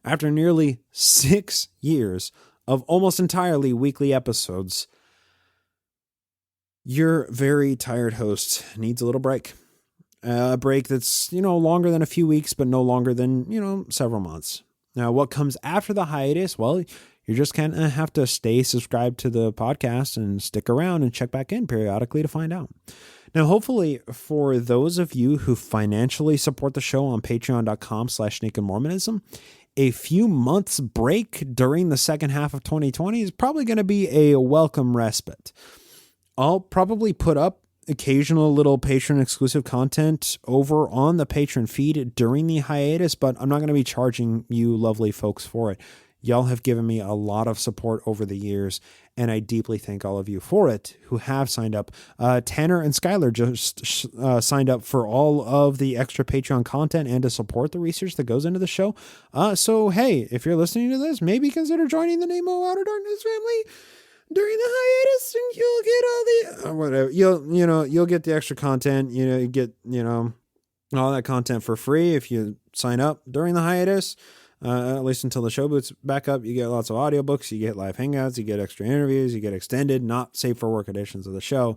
F: After nearly 6 years of almost entirely weekly episodes, your very tired host needs a little break. A break that's, longer than a few weeks, but no longer than, several months. Now, what comes after the hiatus? Well, you're just kind of have to stay subscribed to the podcast and stick around and check back in periodically to find out. Now, hopefully for those of you who financially support the show on patreon.com/nakedmormonism, a few months break during the second half of 2020 is probably going to be a welcome respite. I'll probably put up occasional little patron exclusive content over on the patron feed during the hiatus, but I'm not going to be charging you lovely folks for it. Y'all have given me a lot of support over the years, and I deeply thank all of you for it who have signed up. Tanner and Skylar just signed up for all of the extra Patreon content and to support the research that goes into the show. So, hey, if you're listening to this, maybe consider joining the Nemo Outer Darkness family during the hiatus, and you'll get all the whatever. You'll get the extra content. You get all that content for free if you sign up during the hiatus. At least until the show boots back up. You get lots of audiobooks, you get live hangouts, you get extra interviews, you get extended, not safe for work editions of the show.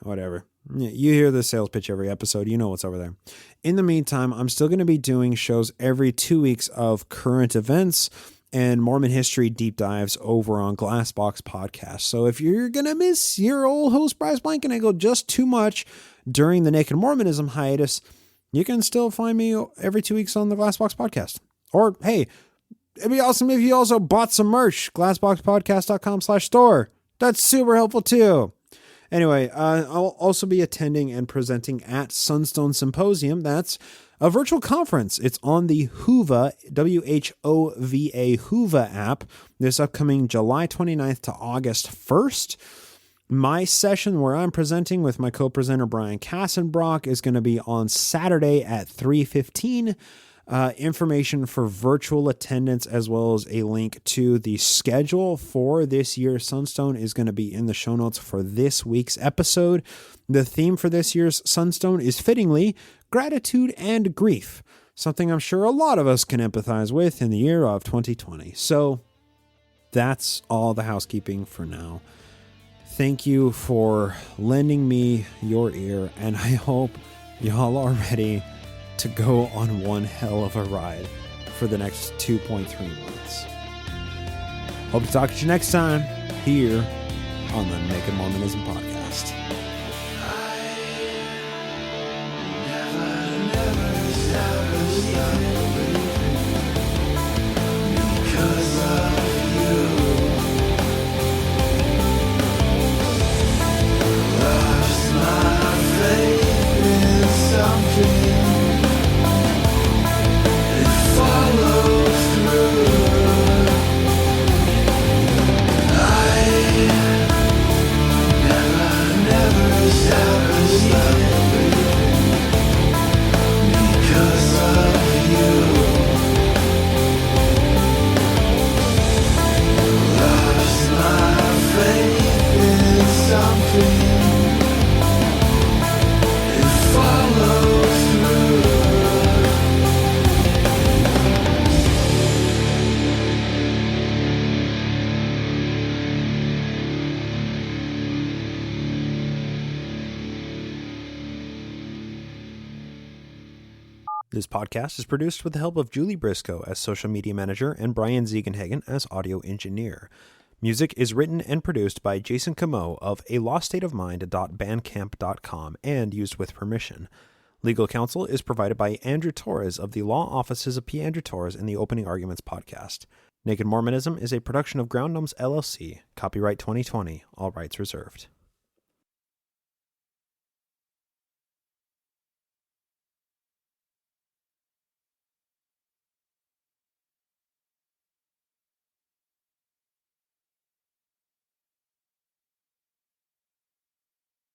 F: Whatever. You hear the sales pitch every episode. You know what's over there. In the meantime, I'm still going to be doing shows every 2 weeks of current events and Mormon history deep dives over on Glassbox Podcast. So if you're going to miss your old host, Bryce Blankenagel, just too much during the Naked Mormonism hiatus, you can still find me every 2 weeks on the Glassbox Podcast. Or, hey, it'd be awesome if you also bought some merch, glassboxpodcast.com/store. That's super helpful too. Anyway, I'll also be attending and presenting at Sunstone Symposium. That's a virtual conference. It's on the Whova, WHOVA Whova app this upcoming July 29th to August 1st. My session where I'm presenting with my co-presenter Brian Kassenbrock is going to be on Saturday at 3:15. Information for virtual attendance as well as a link to the schedule for this year's Sunstone is going to be in the show notes for this week's episode. The theme for this year's Sunstone is fittingly gratitude and grief, something I'm sure a lot of us can empathize with in the year of 2020. So that's all the housekeeping for now. Thank you for lending me your ear, and I hope y'all are ready to go on one hell of a ride for the next 2.3 months. Hope to talk to you next time here on the Naked Mormonism Podcast. This podcast is produced with the help of Julie Briscoe as social media manager and Brian Ziegenhagen as audio engineer. Music is written and produced by Jason Camo of aloststateofmind.bandcamp.com and used with permission. Legal counsel is provided by Andrew Torres of the law offices of P. Andrew Torres and the Opening Arguments podcast. Naked Mormonism is a production of Ground Gnomes LLC. Copyright 2020. All rights reserved.